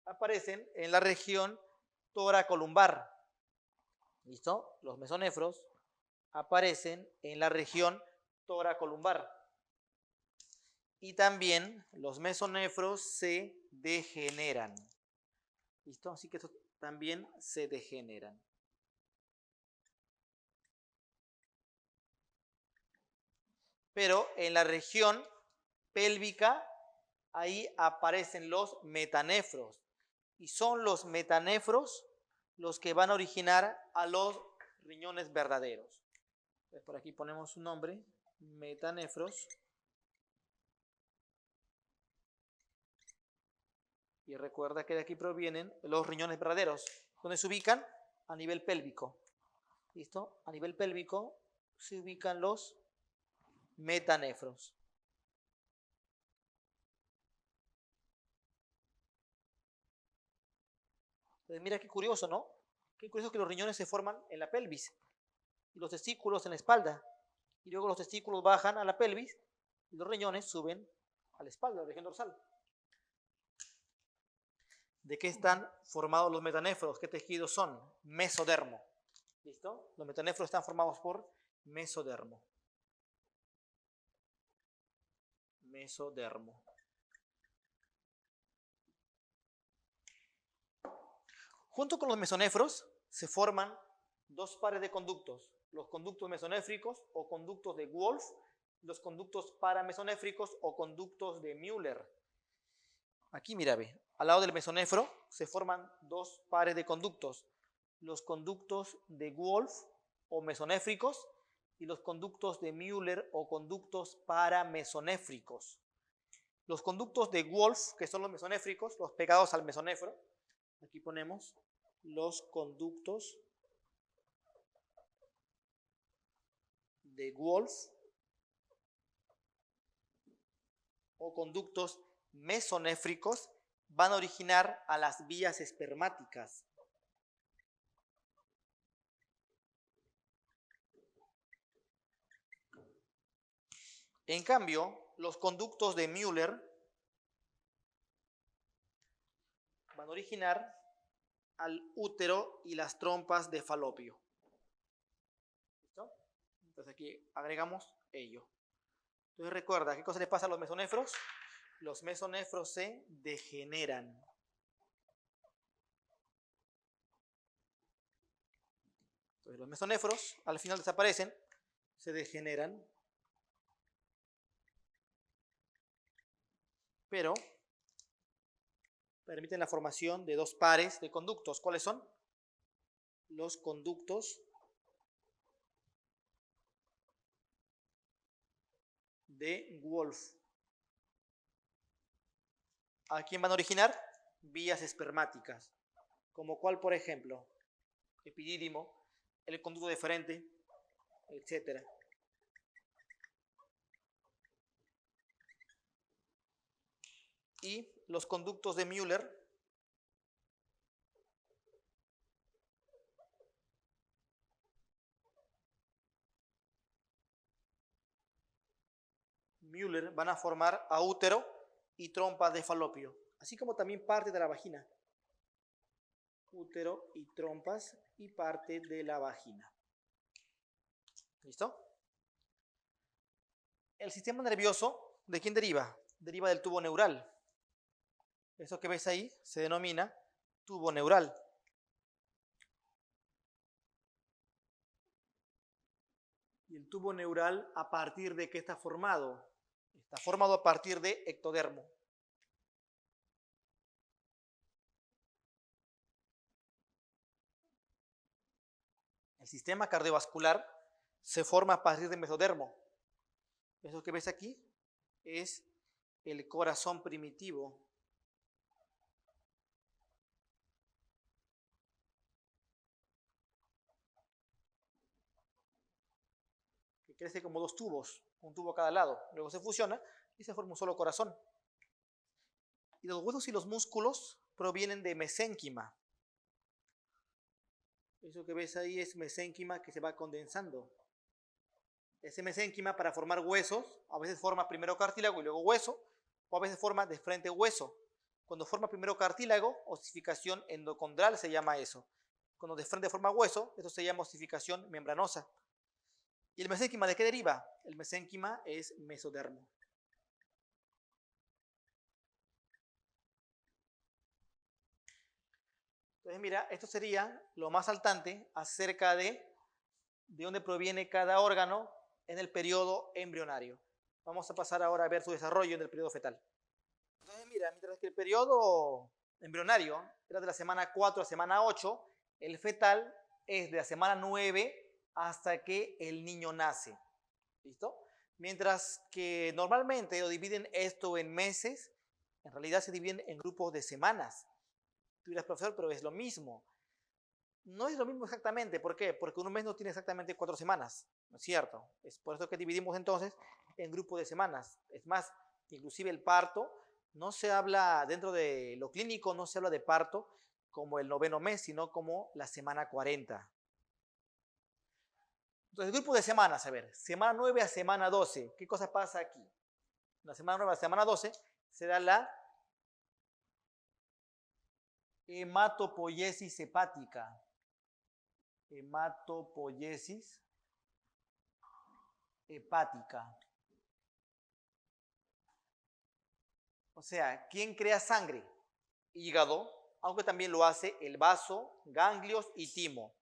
aparecen en la región toracolumbar. ¿Listo? Los mesonefros aparecen en la región toracolumbar. Y también los mesonefros se degeneran. ¿Listo? Así que estos también se degeneran. Pero en la región pélvica, ahí aparecen los metanefros. Y son los metanefros los que van a originar a los riñones verdaderos. Entonces, por aquí ponemos su nombre, metanefros. Y recuerda que de aquí provienen los riñones verdaderos, donde se ubican a nivel pélvico. ¿Listo? A nivel pélvico se ubican los metanefros. Entonces, mira qué curioso, ¿no? Qué curioso que los riñones se forman en la pelvis y los testículos en la espalda. Y luego los testículos bajan a la pelvis y los riñones suben a la espalda, a la región dorsal. ¿De qué están formados los metanefros? ¿Qué tejidos son? Mesodermo. ¿Listo? Los metanefros están formados por mesodermo. Mesodermo. Junto con los mesonefros se forman 2 pares de conductos, los conductos mesonéfricos o conductos de Wolff, los conductos paramesonéfricos o conductos de Müller. Aquí mira, ve, al lado del mesonefro se forman 2 pares de conductos, los conductos de Wolff o mesonéfricos y los conductos de Müller o conductos paramesonéfricos. Los conductos de Wolff, que son los mesonéfricos, los pegados al mesonefro, aquí ponemos los conductos de Wolff o conductos mesonéfricos van a originar a las vías espermáticas. En cambio, los conductos de Müller van a originar al útero y las trompas de Falopio. ¿Listo? Entonces aquí agregamos ello. Entonces recuerda, ¿qué cosa le pasa a los mesonefros? Los mesonefros se degeneran. Entonces los mesonefros al final desaparecen, se degeneran, pero permiten la formación de 2 pares de conductos. ¿Cuáles son? Los conductos de Wolff. ¿A quién van a originar? Vías espermáticas. Como cuál, por ejemplo, epidídimo, el conducto deferente, etc. Y los conductos de Müller van a formar a útero y trompas de falopio, así como también parte de la vagina. Útero y trompas y parte de la vagina. ¿Listo? El sistema nervioso, ¿de quién deriva? Deriva del tubo neural. Eso que ves ahí se denomina tubo neural. Y el tubo neural, ¿a partir de qué está formado? Está formado a partir de ectodermo. El sistema cardiovascular se forma a partir de mesodermo. Eso que ves aquí es el corazón primitivo. Que crece como dos tubos, un tubo a cada lado. Luego se fusiona y se forma un solo corazón. Y los huesos y los músculos provienen de mesénquima. Eso que ves ahí es mesénquima que se va condensando. Ese mesénquima, para formar huesos, a veces forma primero cartílago y luego hueso, o a veces forma de frente hueso. Cuando forma primero cartílago, osificación endocondral se llama eso. Cuando de frente forma hueso, esto se llama osificación membranosa. ¿Y el mesénquima de qué deriva? El mesénquima es mesodermo. Entonces, mira, esto sería lo más saltante acerca de dónde proviene cada órgano en el periodo embrionario. Vamos a pasar ahora a ver su desarrollo en el periodo fetal. Entonces, mira, mientras que el periodo embrionario era de la semana 4 a semana 8, el fetal es de la semana 9 hasta que el niño nace. ¿Listo? Mientras que normalmente lo dividen esto en meses, en realidad se dividen en grupos de semanas. Tú dirás, profesor, pero es lo mismo. No es lo mismo exactamente. ¿Por qué? Porque un mes no tiene exactamente 4 semanas. ¿No es cierto? Es por eso que dividimos entonces en grupos de semanas. Es más, inclusive el parto, no se habla, dentro de lo clínico, no se habla de parto como el 9º mes, sino como la semana 40. Entonces, el grupo de semanas, a ver, semana 9 a semana 12. ¿Qué cosa pasa aquí? La semana 9 a semana 12 se da la hematopoiesis hepática. Hematopoiesis hepática. O sea, ¿quién crea sangre? Hígado, aunque también lo hace el vaso, ganglios y timo.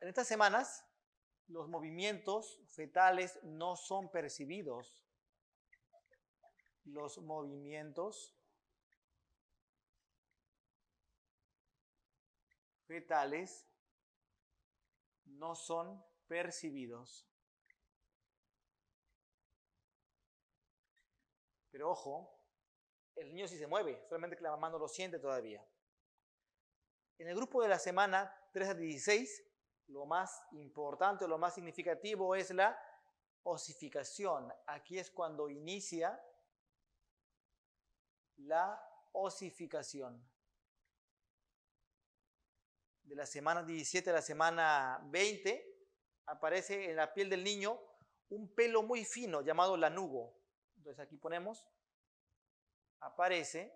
En estas semanas, los movimientos fetales no son percibidos. Los movimientos fetales no son percibidos. Pero ojo, el niño sí se mueve, solamente que la mamá no lo siente todavía. En el grupo de la semana 3 a 16, lo más importante o lo más significativo es la osificación. Aquí es cuando inicia la osificación. De la semana 17 a la semana 20 aparece en la piel del niño un pelo muy fino llamado lanugo. Entonces aquí ponemos, aparece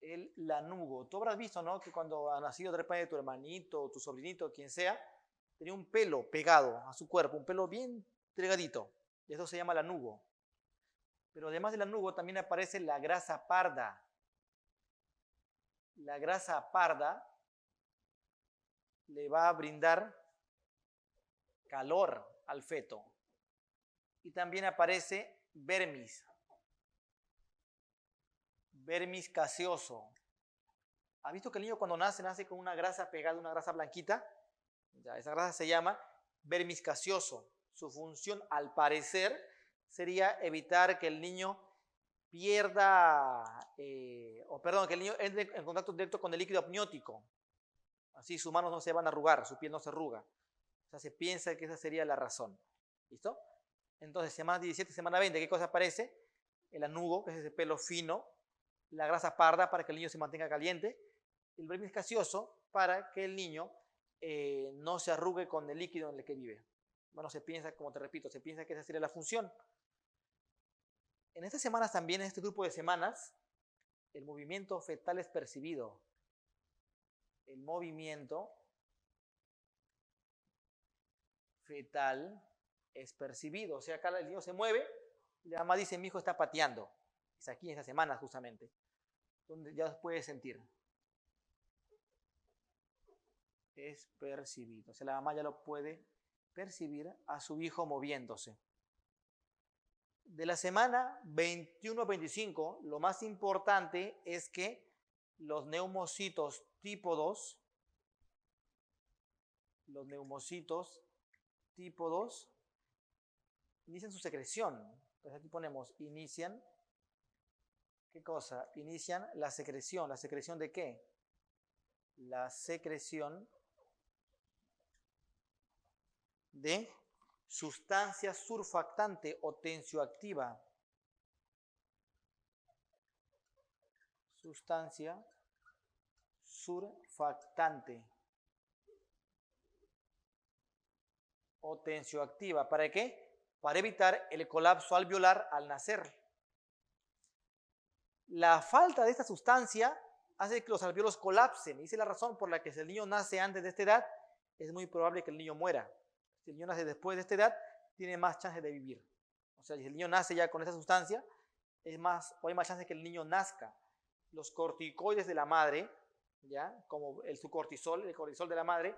el lanugo. Tú habrás visto, ¿no?, que cuando ha nacido de repente tu hermanito, tu sobrinito, quien sea, tenía un pelo pegado a su cuerpo, un pelo bien delgadito. Y eso se llama lanugo. Pero además del lanugo también aparece la grasa parda. La grasa parda le va a brindar calor al feto. Y también aparece vermis. Vermis caseoso. ¿Has visto que el niño cuando nace con una grasa pegada, una grasa blanquita? Ya, esa grasa se llama vermis caseoso. Su función, al parecer, sería evitar que el niño pierda, que el niño entre en contacto directo con el líquido amniótico. Así sus manos no se van a arrugar, su piel no se arruga. O sea, se piensa que esa sería la razón. ¿Listo? Entonces, semana 17, semana 20, ¿qué cosa aparece? El anugo, que es ese pelo fino, la grasa parda para que el niño se mantenga caliente, el vermis gaseoso para que el niño no se arrugue con el líquido en el que vive. Bueno, se piensa, como te repito, se piensa que esa sería la función. En estas semanas también, en este grupo de semanas, el movimiento fetal es percibido. El movimiento fetal es percibido. O sea, acá el niño se mueve y la mamá dice, mi hijo está pateando. Es aquí en esta semana justamente, donde ya puede sentir. Es percibido. O sea, la mamá ya lo puede percibir a su hijo moviéndose. De la semana 21 a 25, lo más importante es que los neumocitos tipo 2, inician su secreción. Entonces aquí ponemos, inician, ¿qué cosa? Inician la secreción. ¿La secreción de qué? La secreción de sustancia surfactante o tensioactiva. Sustancia surfactante o tensioactiva. ¿Para qué? Para evitar el colapso alveolar al nacer. La falta de esta sustancia hace que los alveolos colapsen. Y esa es la razón por la que si el niño nace antes de esta edad, es muy probable que el niño muera. Si el niño nace después de esta edad, tiene más chance de vivir. O sea, si el niño nace ya con esa sustancia, hay más chance de que el niño nazca. Los corticoides de la madre, ¿ya? Como el cortisol de la madre,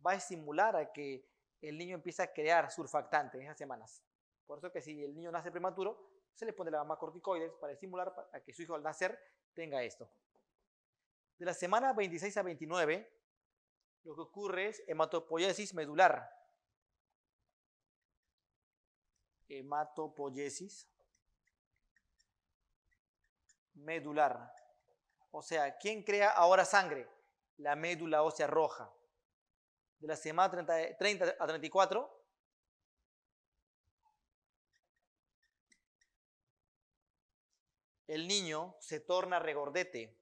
va a estimular a que el niño empiece a crear surfactante en esas semanas. Por eso que si el niño nace prematuro, se le pone a la mamá corticoides para estimular a que su hijo al nacer tenga esto. De la semana 26 a 29, lo que ocurre es hematopoiesis medular. Hematopoiesis medular. O sea, ¿quién crea ahora sangre? La médula ósea roja. De la semana 30 a 34, el niño se torna regordete.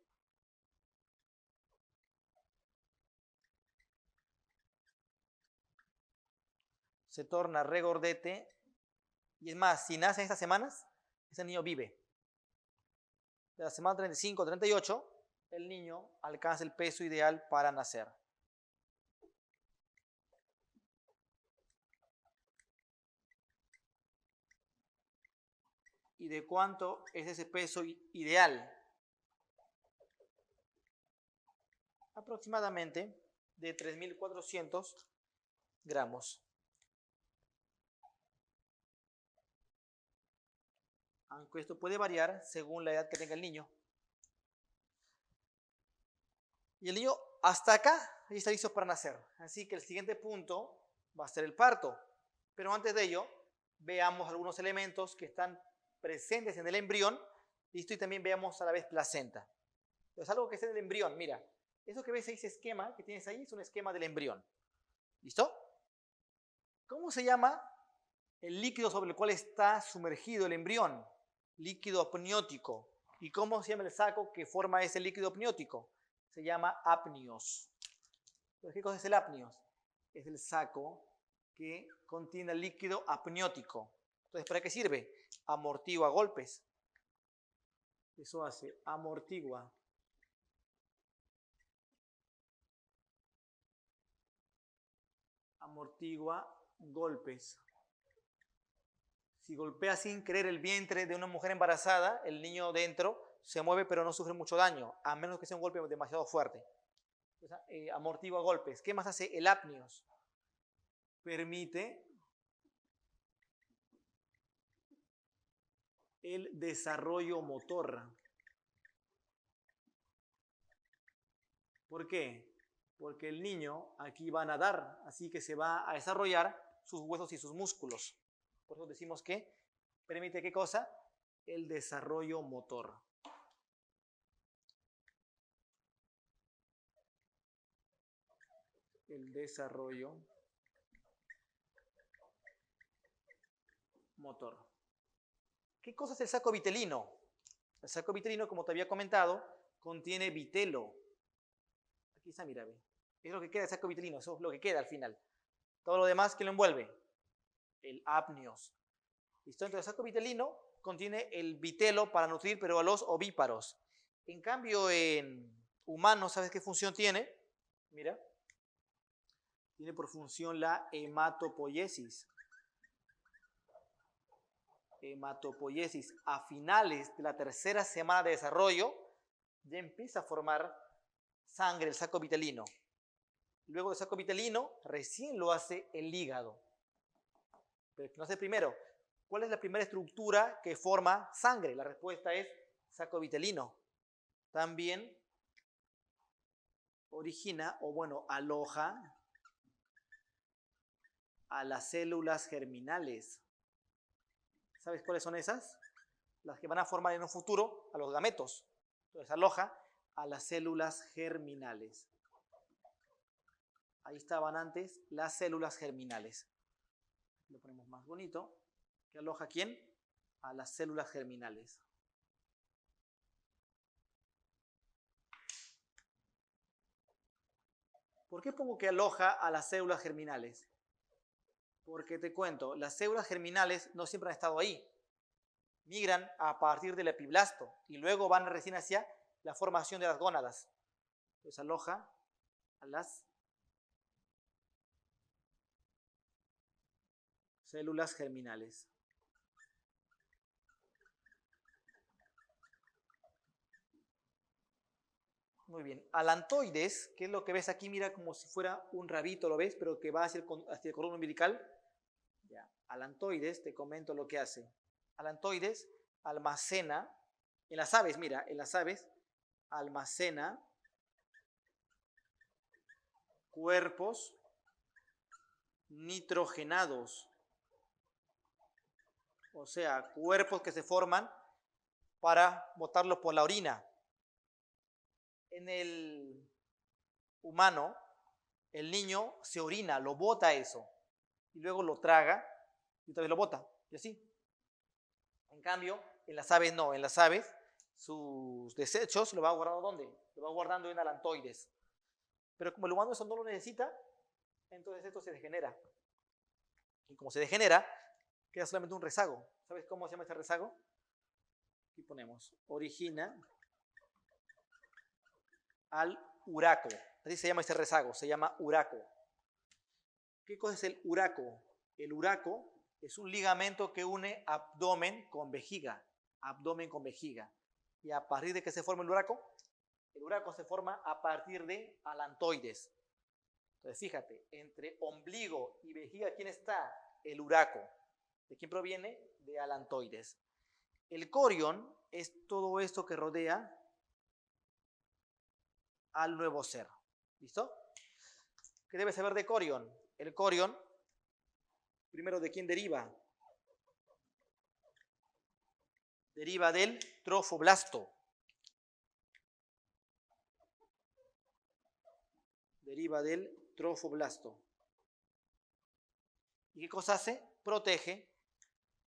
Se torna regordete. Y es más, si nace en estas semanas, ese niño vive. De la semana 35 a 38, el niño alcanza el peso ideal para nacer. ¿Y de cuánto es ese peso ideal? Aproximadamente de 3.400 gramos. Aunque esto puede variar según la edad que tenga el niño. Y el niño hasta acá ya está listo para nacer. Así que el siguiente punto va a ser el parto. Pero antes de ello, veamos algunos elementos que están presentes en el embrión. Listo, y también veamos a la vez placenta. Entonces, algo que está en el embrión, mira, eso que ves ahí, ese esquema que tienes ahí, es un esquema del embrión. ¿Listo? ¿Cómo se llama el líquido sobre el cual está sumergido el embrión? Líquido amniótico. ¿Y cómo se llama el saco que forma ese líquido amniótico? Se llama apnios. Entonces, ¿qué cosa es el apnios? Es el saco que contiene el líquido amniótico. Entonces, ¿para qué sirve? Amortigua golpes. Eso hace, amortigua. Amortigua golpes. Si golpea sin querer el vientre de una mujer embarazada, el niño dentro se mueve pero no sufre mucho daño, a menos que sea un golpe demasiado fuerte. Entonces, amortigua golpes. ¿Qué más hace el apnios? Permite el desarrollo motor. ¿Por qué? Porque el niño aquí va a nadar, así que se va a desarrollar sus huesos y sus músculos. Por eso decimos que permite ¿qué cosa? El desarrollo motor. El desarrollo motor. ¿Qué cosa es el saco vitelino? El saco vitelino, como te había comentado, contiene vitelo. Aquí está, mira, ve. Es lo que queda del saco vitelino, eso es lo que queda al final. Todo lo demás, ¿qué lo envuelve? El apnios. ¿Listo? Entonces el saco vitelino contiene el vitelo para nutrir, pero a los ovíparos. En cambio, en humanos, ¿sabes qué función tiene? Mira. Tiene por función la hematopoiesis. Hematopoiesis. A finales de la tercera semana de desarrollo, ya empieza a formar sangre el saco vitelino. Luego del saco vitelino, recién lo hace el hígado. Pero no sé primero, ¿cuál es la primera estructura que forma sangre? La respuesta es saco vitelino. También origina, o bueno, aloja a las células germinales. ¿Sabes cuáles son esas? Las que van a formar en un futuro a los gametos. Entonces aloja a las células germinales. Ahí estaban antes las células germinales. Lo ponemos más bonito. ¿Qué aloja a quién? A las células germinales. ¿Por qué pongo que aloja a las células germinales? Porque te cuento, las células germinales no siempre han estado ahí. Migran a partir del epiblasto y luego van recién hacia la formación de las gónadas. Entonces aloja a las células germinales. Muy bien. Alantoides, que es lo que ves aquí, mira como si fuera un rabito, ¿lo ves? Pero que va hacia el cordón umbilical. Ya. Alantoides, te comento lo que hace. Alantoides almacena, en las aves, mira, en las aves almacena cuerpos nitrogenados. O sea, cuerpos que se forman para botarlos por la orina. En el humano, el niño se orina, lo bota eso, y luego lo traga y otra vez lo bota, y así. En cambio, en las aves no, en las aves sus desechos lo va guardando ¿dónde? Lo va guardando en alantoides. Pero como el humano eso no lo necesita, entonces esto se degenera. Y como se degenera, queda solamente un rezago. ¿Sabes cómo se llama este rezago? Aquí ponemos, origina al uraco. Así se llama este rezago, se llama uraco. ¿Qué cosa es el uraco? El uraco es un ligamento que une abdomen con vejiga. Abdomen con vejiga. ¿Y a partir de qué se forma el uraco? El uraco se forma a partir de alantoides. Entonces, fíjate, entre ombligo y vejiga, ¿quién está? El uraco. ¿De quién proviene? De alantoides. El corión es todo esto que rodea al nuevo ser. ¿Listo? ¿Qué debes saber de corión? El corión, primero, ¿de quién deriva? Deriva del trofoblasto. Deriva del trofoblasto. ¿Y qué cosa hace? Protege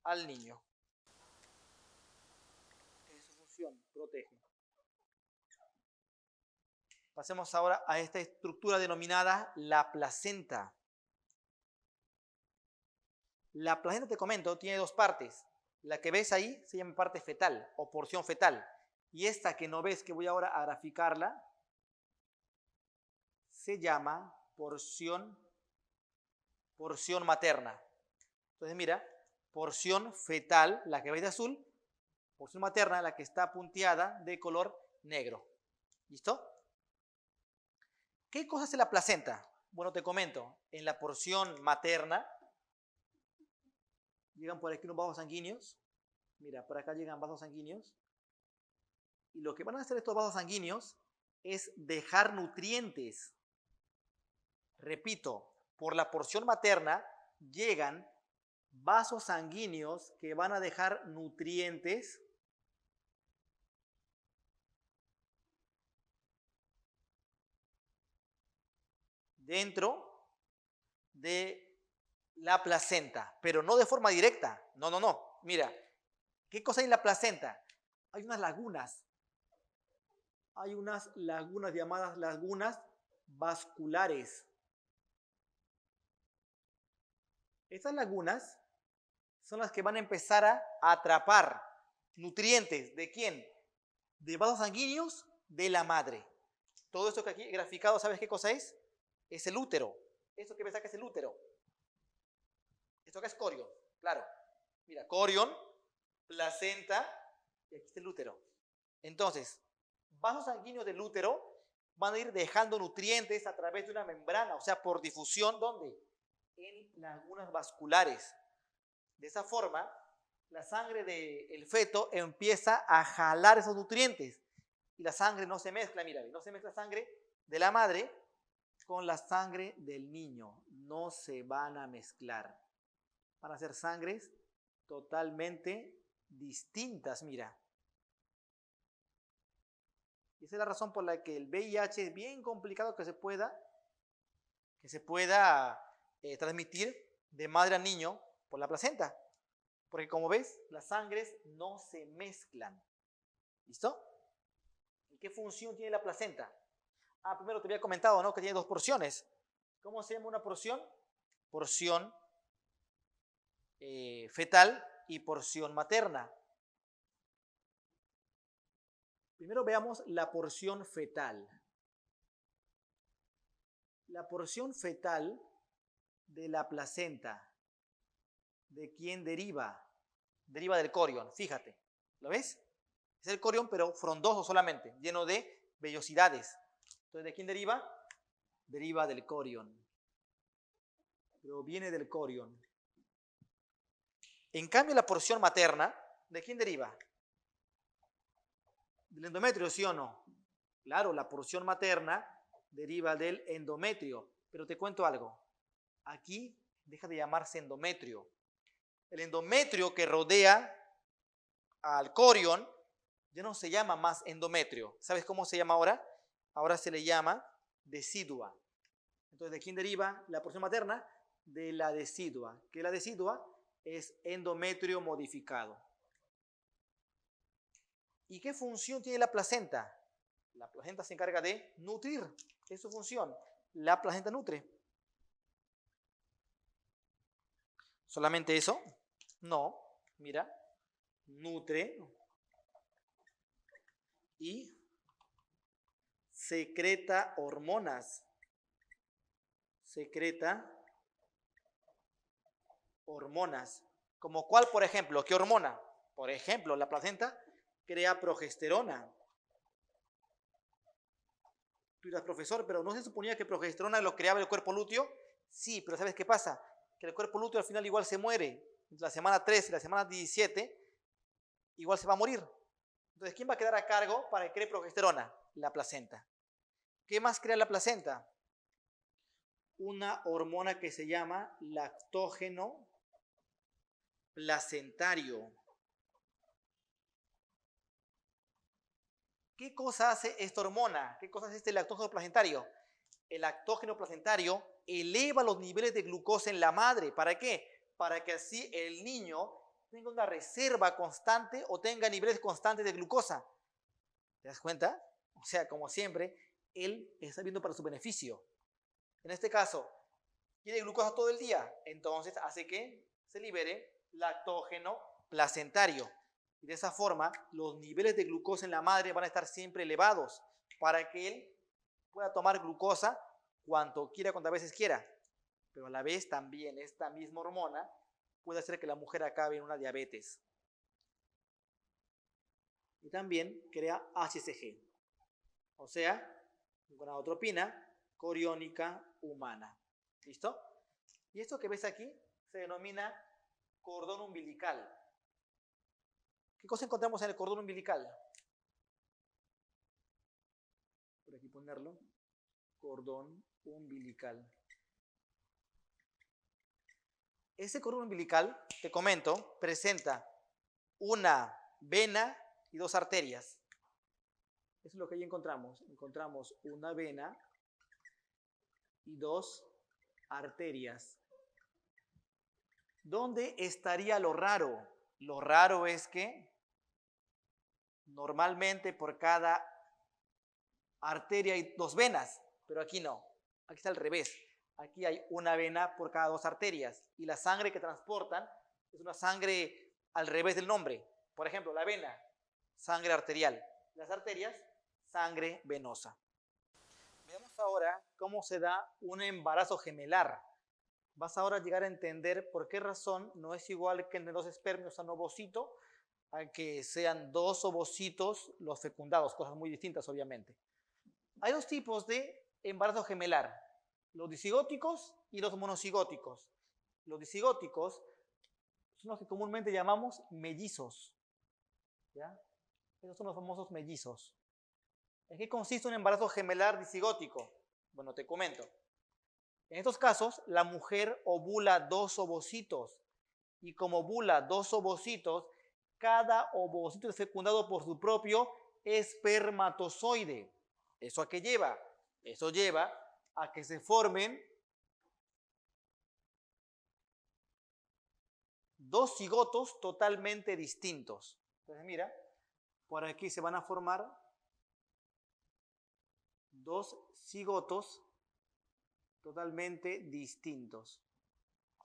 al niño. Es su función, protege. Pasemos ahora a esta estructura denominada la placenta. La placenta, te comento, tiene dos partes. La que ves ahí se llama parte fetal o porción fetal. Y esta que no ves, que voy ahora a graficarla, se llama porción materna. Entonces mira, porción fetal, la que ves de azul, porción materna, la que está punteada de color negro. ¿Listo? ¿Qué cosa hace la placenta? Bueno, te comento, en la porción materna llegan por aquí unos vasos sanguíneos. Mira, por acá llegan vasos sanguíneos. Y lo que van a hacer estos vasos sanguíneos es dejar nutrientes. Repito, por la porción materna llegan vasos sanguíneos que van a dejar nutrientes dentro de la placenta, pero no de forma directa. No, no, no. Mira, ¿qué cosa hay en la placenta? Hay unas lagunas. Hay unas lagunas llamadas lagunas vasculares. Estas lagunas son las que van a empezar a atrapar nutrientes. ¿De quién? De vasos sanguíneos de la madre. Todo esto que aquí he graficado, ¿sabes qué cosa es? Es el útero. Esto que ves acá es el útero. Esto acá es corion, claro. Mira, corion, placenta y aquí está el útero. Entonces, vasos sanguíneos del útero van a ir dejando nutrientes a través de una membrana, o sea, por difusión, ¿dónde? En lagunas vasculares. De esa forma, la sangre del feto empieza a jalar esos nutrientes y la sangre no se mezcla, mira, no se mezcla sangre de la madre con la sangre del niño, no se van a mezclar. Van a ser sangres totalmente distintas, mira. Y esa es la razón por la que el VIH es bien complicado que se pueda transmitir de madre a niño por la placenta. Porque como ves, las sangres no se mezclan. ¿Listo? ¿Y qué función tiene la placenta? Primero te había comentado, ¿no? Que tiene dos porciones. ¿Cómo se llama una porción? Porción fetal y porción materna. Primero veamos la porción fetal. La porción fetal de la placenta, ¿de quién deriva? Deriva del corion, fíjate. ¿Lo ves? Es el corion, pero frondoso solamente, lleno de vellosidades. Entonces, ¿de quién deriva? Deriva del corion. Pero viene del corion. En cambio, la porción materna, ¿de quién deriva? Del endometrio, ¿sí o no? Claro, la porción materna deriva del endometrio. Pero te cuento algo. Aquí deja de llamarse endometrio. El endometrio que rodea al corion ya no se llama más endometrio. ¿Sabes cómo se llama ahora? Ahora se le llama decidua. Entonces, ¿de quién deriva la porción materna? De la decidua. ¿Qué la decidua? Es endometrio modificado. ¿Y qué función tiene la placenta? La placenta se encarga de nutrir. Es su función. La placenta nutre. ¿Solamente eso? No. Mira. Nutre y secreta hormonas. Secreta hormonas. ¿Como cuál, por ejemplo? ¿Qué hormona? Por ejemplo, la placenta crea progesterona. Tú dirás, profesor, pero ¿no se suponía que progesterona lo creaba el cuerpo lúteo? Sí, pero ¿sabes qué pasa? Que el cuerpo lúteo al final igual se muere. La semana 13 y la semana 17 igual se va a morir. Entonces, ¿quién va a quedar a cargo para que cree progesterona? La placenta. ¿Qué más crea la placenta? Una hormona que se llama lactógeno placentario. ¿Qué cosa hace esta hormona? ¿Qué cosa hace este lactógeno placentario? El lactógeno placentario eleva los niveles de glucosa en la madre. ¿Para qué? Para que así el niño tenga una reserva constante o tenga niveles constantes de glucosa. ¿Te das cuenta? O sea, como siempre, él está viendo para su beneficio. En este caso, tiene glucosa todo el día, entonces hace que se libere lactógeno placentario. Y de esa forma, los niveles de glucosa en la madre van a estar siempre elevados para que él pueda tomar glucosa cuanto quiera, cuantas veces quiera. Pero a la vez también esta misma hormona puede hacer que la mujer acabe en una diabetes. Y también crea HCG, o sea, gonadotropina coriónica humana. ¿Listo? Y esto que ves aquí se denomina cordón umbilical. ¿Qué cosa encontramos en el cordón umbilical? Por aquí ponerlo. Cordón umbilical. Ese cordón umbilical, te comento, presenta una vena y dos arterias. Eso es lo que ahí encontramos. Encontramos una vena y dos arterias. ¿Dónde estaría lo raro? Lo raro es que normalmente por cada arteria hay dos venas, pero aquí no. Aquí está al revés. Aquí hay una vena por cada dos arterias y la sangre que transportan es una sangre al revés del nombre. Por ejemplo, la vena, sangre arterial. Las arterias, sangre venosa. Veamos ahora cómo se da un embarazo gemelar. Vas ahora a llegar a entender por qué razón no es igual que entre dos espermios a un ovocito a que sean dos ovocitos los fecundados, cosas muy distintas obviamente. Hay dos tipos de embarazo gemelar, los disigóticos y los monocigóticos. Los disigóticos son los que comúnmente llamamos mellizos, ¿ya? Esos son los famosos mellizos. ¿En qué consiste un embarazo gemelar disigótico? Bueno, te comento. En estos casos, la mujer ovula dos ovocitos y como ovula dos ovocitos, cada ovocito es fecundado por su propio espermatozoide. ¿Eso a qué lleva? Eso lleva a que se formen dos cigotos totalmente distintos. Entonces, mira, por aquí se van a formar dos cigotos totalmente distintos.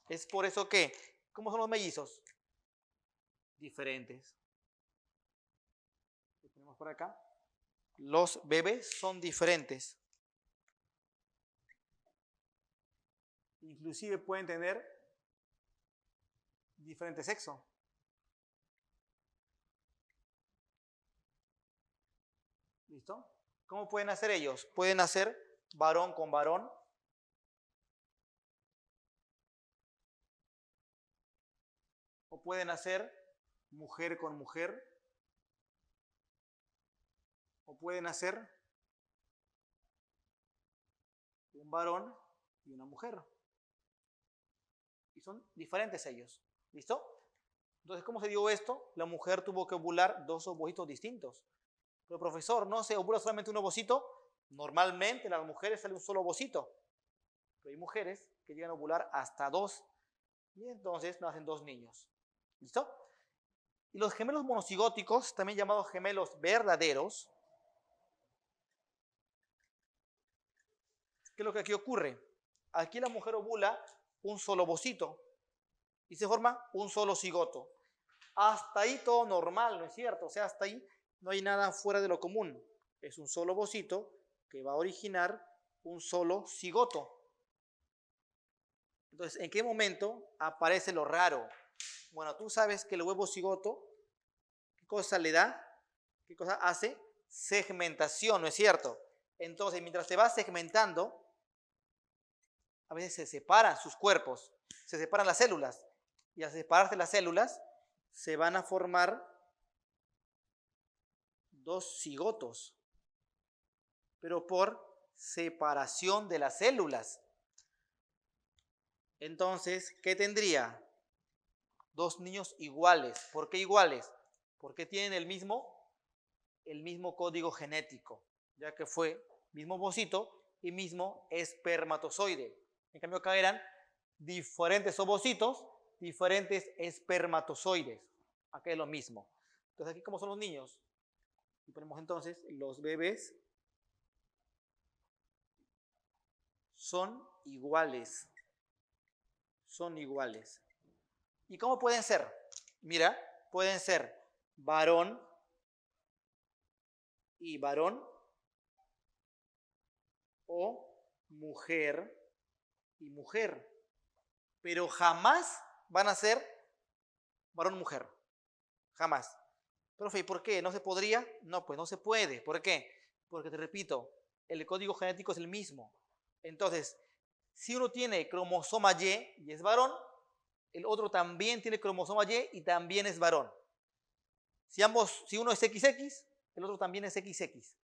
Es por eso que, ¿cómo son los mellizos? Diferentes. Lo ponemos por acá. Los bebés son diferentes. Inclusive pueden tener diferente sexo. ¿Listo? ¿Cómo pueden hacer ellos? Pueden hacer varón con varón. O pueden hacer mujer con mujer. O pueden hacer un varón y una mujer. Y son diferentes ellos. ¿Listo? Entonces, ¿cómo se dio esto? La mujer tuvo que ovular dos ovocitos distintos. Pero profesor, ¿no se ovula solamente un ovocito? Normalmente en las mujeres sale un solo ovocito. Pero hay mujeres que llegan a ovular hasta dos. Y entonces nacen dos niños. ¿Listo? Y los gemelos monocigóticos, también llamados gemelos verdaderos, ¿qué es lo que aquí ocurre? Aquí la mujer ovula un solo ovocito y se forma un solo cigoto. Hasta ahí todo normal, ¿no es cierto? O sea, hasta ahí no hay nada fuera de lo común. Es un solo ovocito que va a originar un solo cigoto. Entonces, ¿en qué momento aparece lo raro? Bueno, tú sabes que el huevo cigoto, ¿qué cosa le da? ¿Qué cosa hace? Segmentación, ¿no es cierto? Entonces, mientras se va segmentando, a veces se separan sus cuerpos, se separan las células. Y al separarse las células, se van a formar dos cigotos, pero por separación de las células. Entonces, ¿qué tendría? Dos niños iguales. ¿Por qué iguales? Porque tienen el mismo código genético, ya que fue mismo ovocito y mismo espermatozoide. En cambio, acá eran diferentes ovocitos, diferentes espermatozoides. Acá es lo mismo. Entonces, aquí, ¿cómo son los niños? Y ponemos entonces, los bebés son iguales. Son iguales. ¿Y cómo pueden ser? Mira, pueden ser varón y varón o mujer y mujer. Pero jamás van a ser varón-mujer. Jamás. Profe, ¿y por qué? ¿No se podría? No, pues no se puede. ¿Por qué? Porque te repito, el código genético es el mismo. Entonces, si uno tiene cromosoma Y es varón, el otro también tiene cromosoma Y y también es varón. Si uno es XX, el otro también es XX.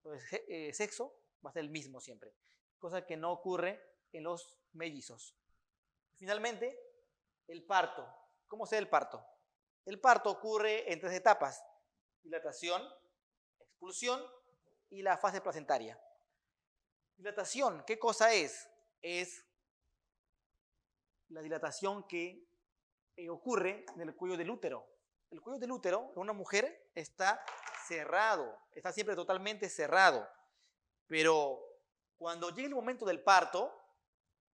Entonces, sexo va a ser el mismo siempre. Cosa que no ocurre en los mellizos. Finalmente, El parto. ¿Cómo se da el parto? El parto ocurre en 3 etapas: dilatación, expulsión y la fase placentaria. Dilatación, ¿qué cosa es? Es la dilatación que ocurre en el cuello del útero. El cuello del útero de una mujer está cerrado, está siempre totalmente cerrado. Pero cuando llega el momento del parto,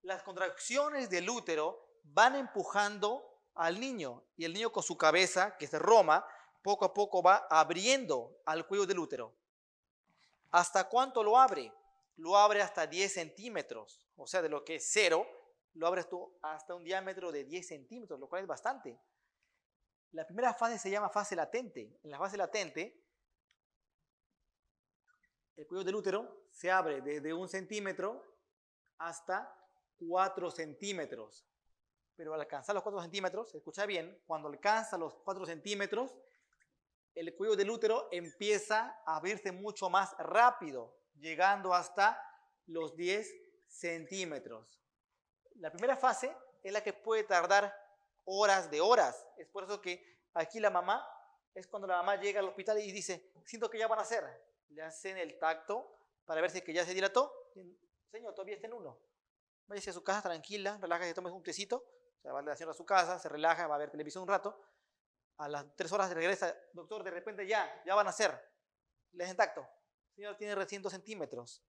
las contracciones del útero van empujando al niño y el niño con su cabeza, que se roma, poco a poco va abriendo al cuello del útero. ¿Hasta cuánto lo abre? Lo abre hasta 10 centímetros, o sea, de lo que es 0, lo abre hasta un diámetro de 10 centímetros, lo cual es bastante. La primera fase se llama fase latente. En la fase latente, el cuello del útero se abre desde 1 centímetro hasta 4 centímetros. Pero al alcanzar los 4 centímetros, se escucha bien, cuando alcanza los 4 centímetros, el cuello del útero empieza a abrirse mucho más rápido, llegando hasta los 10 centímetros. La primera fase es la que puede tardar horas de horas. Es por eso que aquí la mamá, es cuando la mamá llega al hospital y dice, siento que ya van a hacer. Le hacen el tacto para ver si es que ya se dilató. Señor, todavía está en 1. Váyase a su casa tranquila, relájese, tome un tecito. Se va la señora a su casa, se relaja, va a ver televisión un rato. A las 3 horas regresa, doctor, de repente ya van a hacer. Le hacen tacto. Señor, tiene recién 2 centímetros.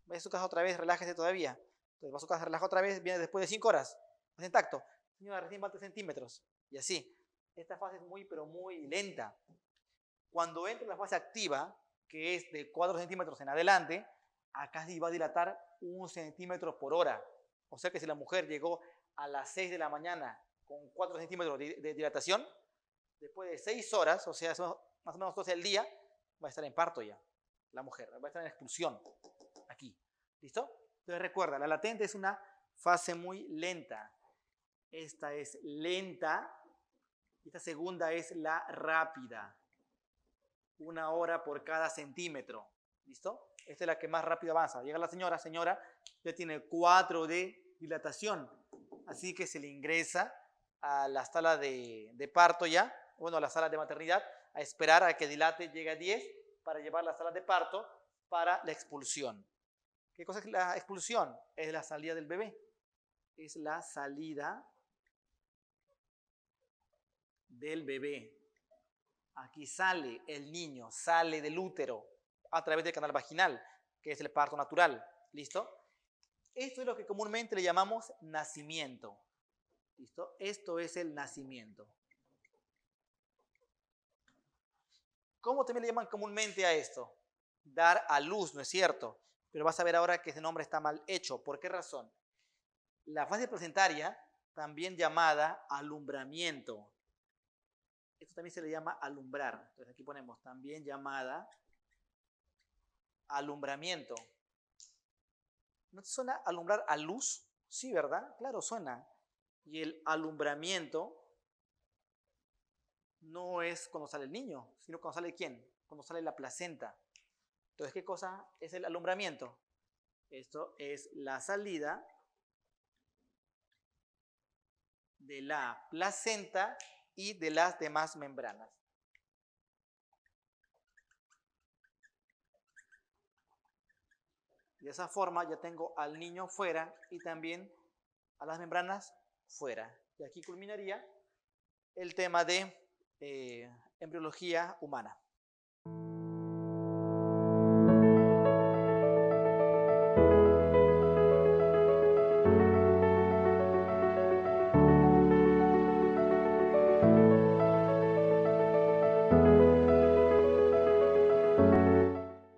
Vaya a su casa otra vez, relájese todavía. Entonces va a su casa, relaja otra vez, viene después de 5 horas. Hacen tacto. Señora, recién van 3 centímetros. Y así. Esta fase es muy, pero muy lenta. Cuando entra en la fase activa, que es de 4 centímetros en adelante, acá sí va a dilatar 1 centímetro por hora. O sea que si la mujer llegó a las 6 de la mañana con 4 centímetros de dilatación, después de 6 horas, o sea, más o menos 12 el día, va a estar en parto ya, la mujer, va a estar en expulsión, aquí. ¿Listo? Entonces recuerda, la latente es una fase muy lenta. Esta es lenta, y esta segunda es la rápida. 1 hora por cada centímetro. ¿Listo? Esta es la que más rápido avanza. Llega la señora, ya tiene 4 de dilatación, así que se le ingresa a la sala de parto ya, bueno, a la sala de maternidad, a esperar a que dilate, llegue a 10 para llevar a la sala de parto para la expulsión. ¿Qué cosa es la expulsión? Es la salida del bebé. Es la salida del bebé. Aquí sale el niño, sale del útero a través del canal vaginal, que es el parto natural. ¿Listo? Esto es lo que comúnmente le llamamos nacimiento. ¿Listo? Esto es el nacimiento. ¿Cómo también le llaman comúnmente a esto? Dar a luz, ¿no es cierto? Pero vas a ver ahora que ese nombre está mal hecho. ¿Por qué razón? La fase placentaria, también llamada alumbramiento. Esto también se le llama alumbrar. Entonces aquí ponemos también llamada alumbramiento. ¿No te suena alumbrar a luz? Sí, ¿verdad? Claro, suena. Y el alumbramiento no es cuando sale el niño, sino cuando sale ¿quién? Cuando sale la placenta. Entonces, ¿qué cosa es el alumbramiento? Esto es la salida de la placenta y de las demás membranas. De esa forma ya tengo al niño fuera y también a las membranas fuera. Y aquí culminaría el tema de embriología humana.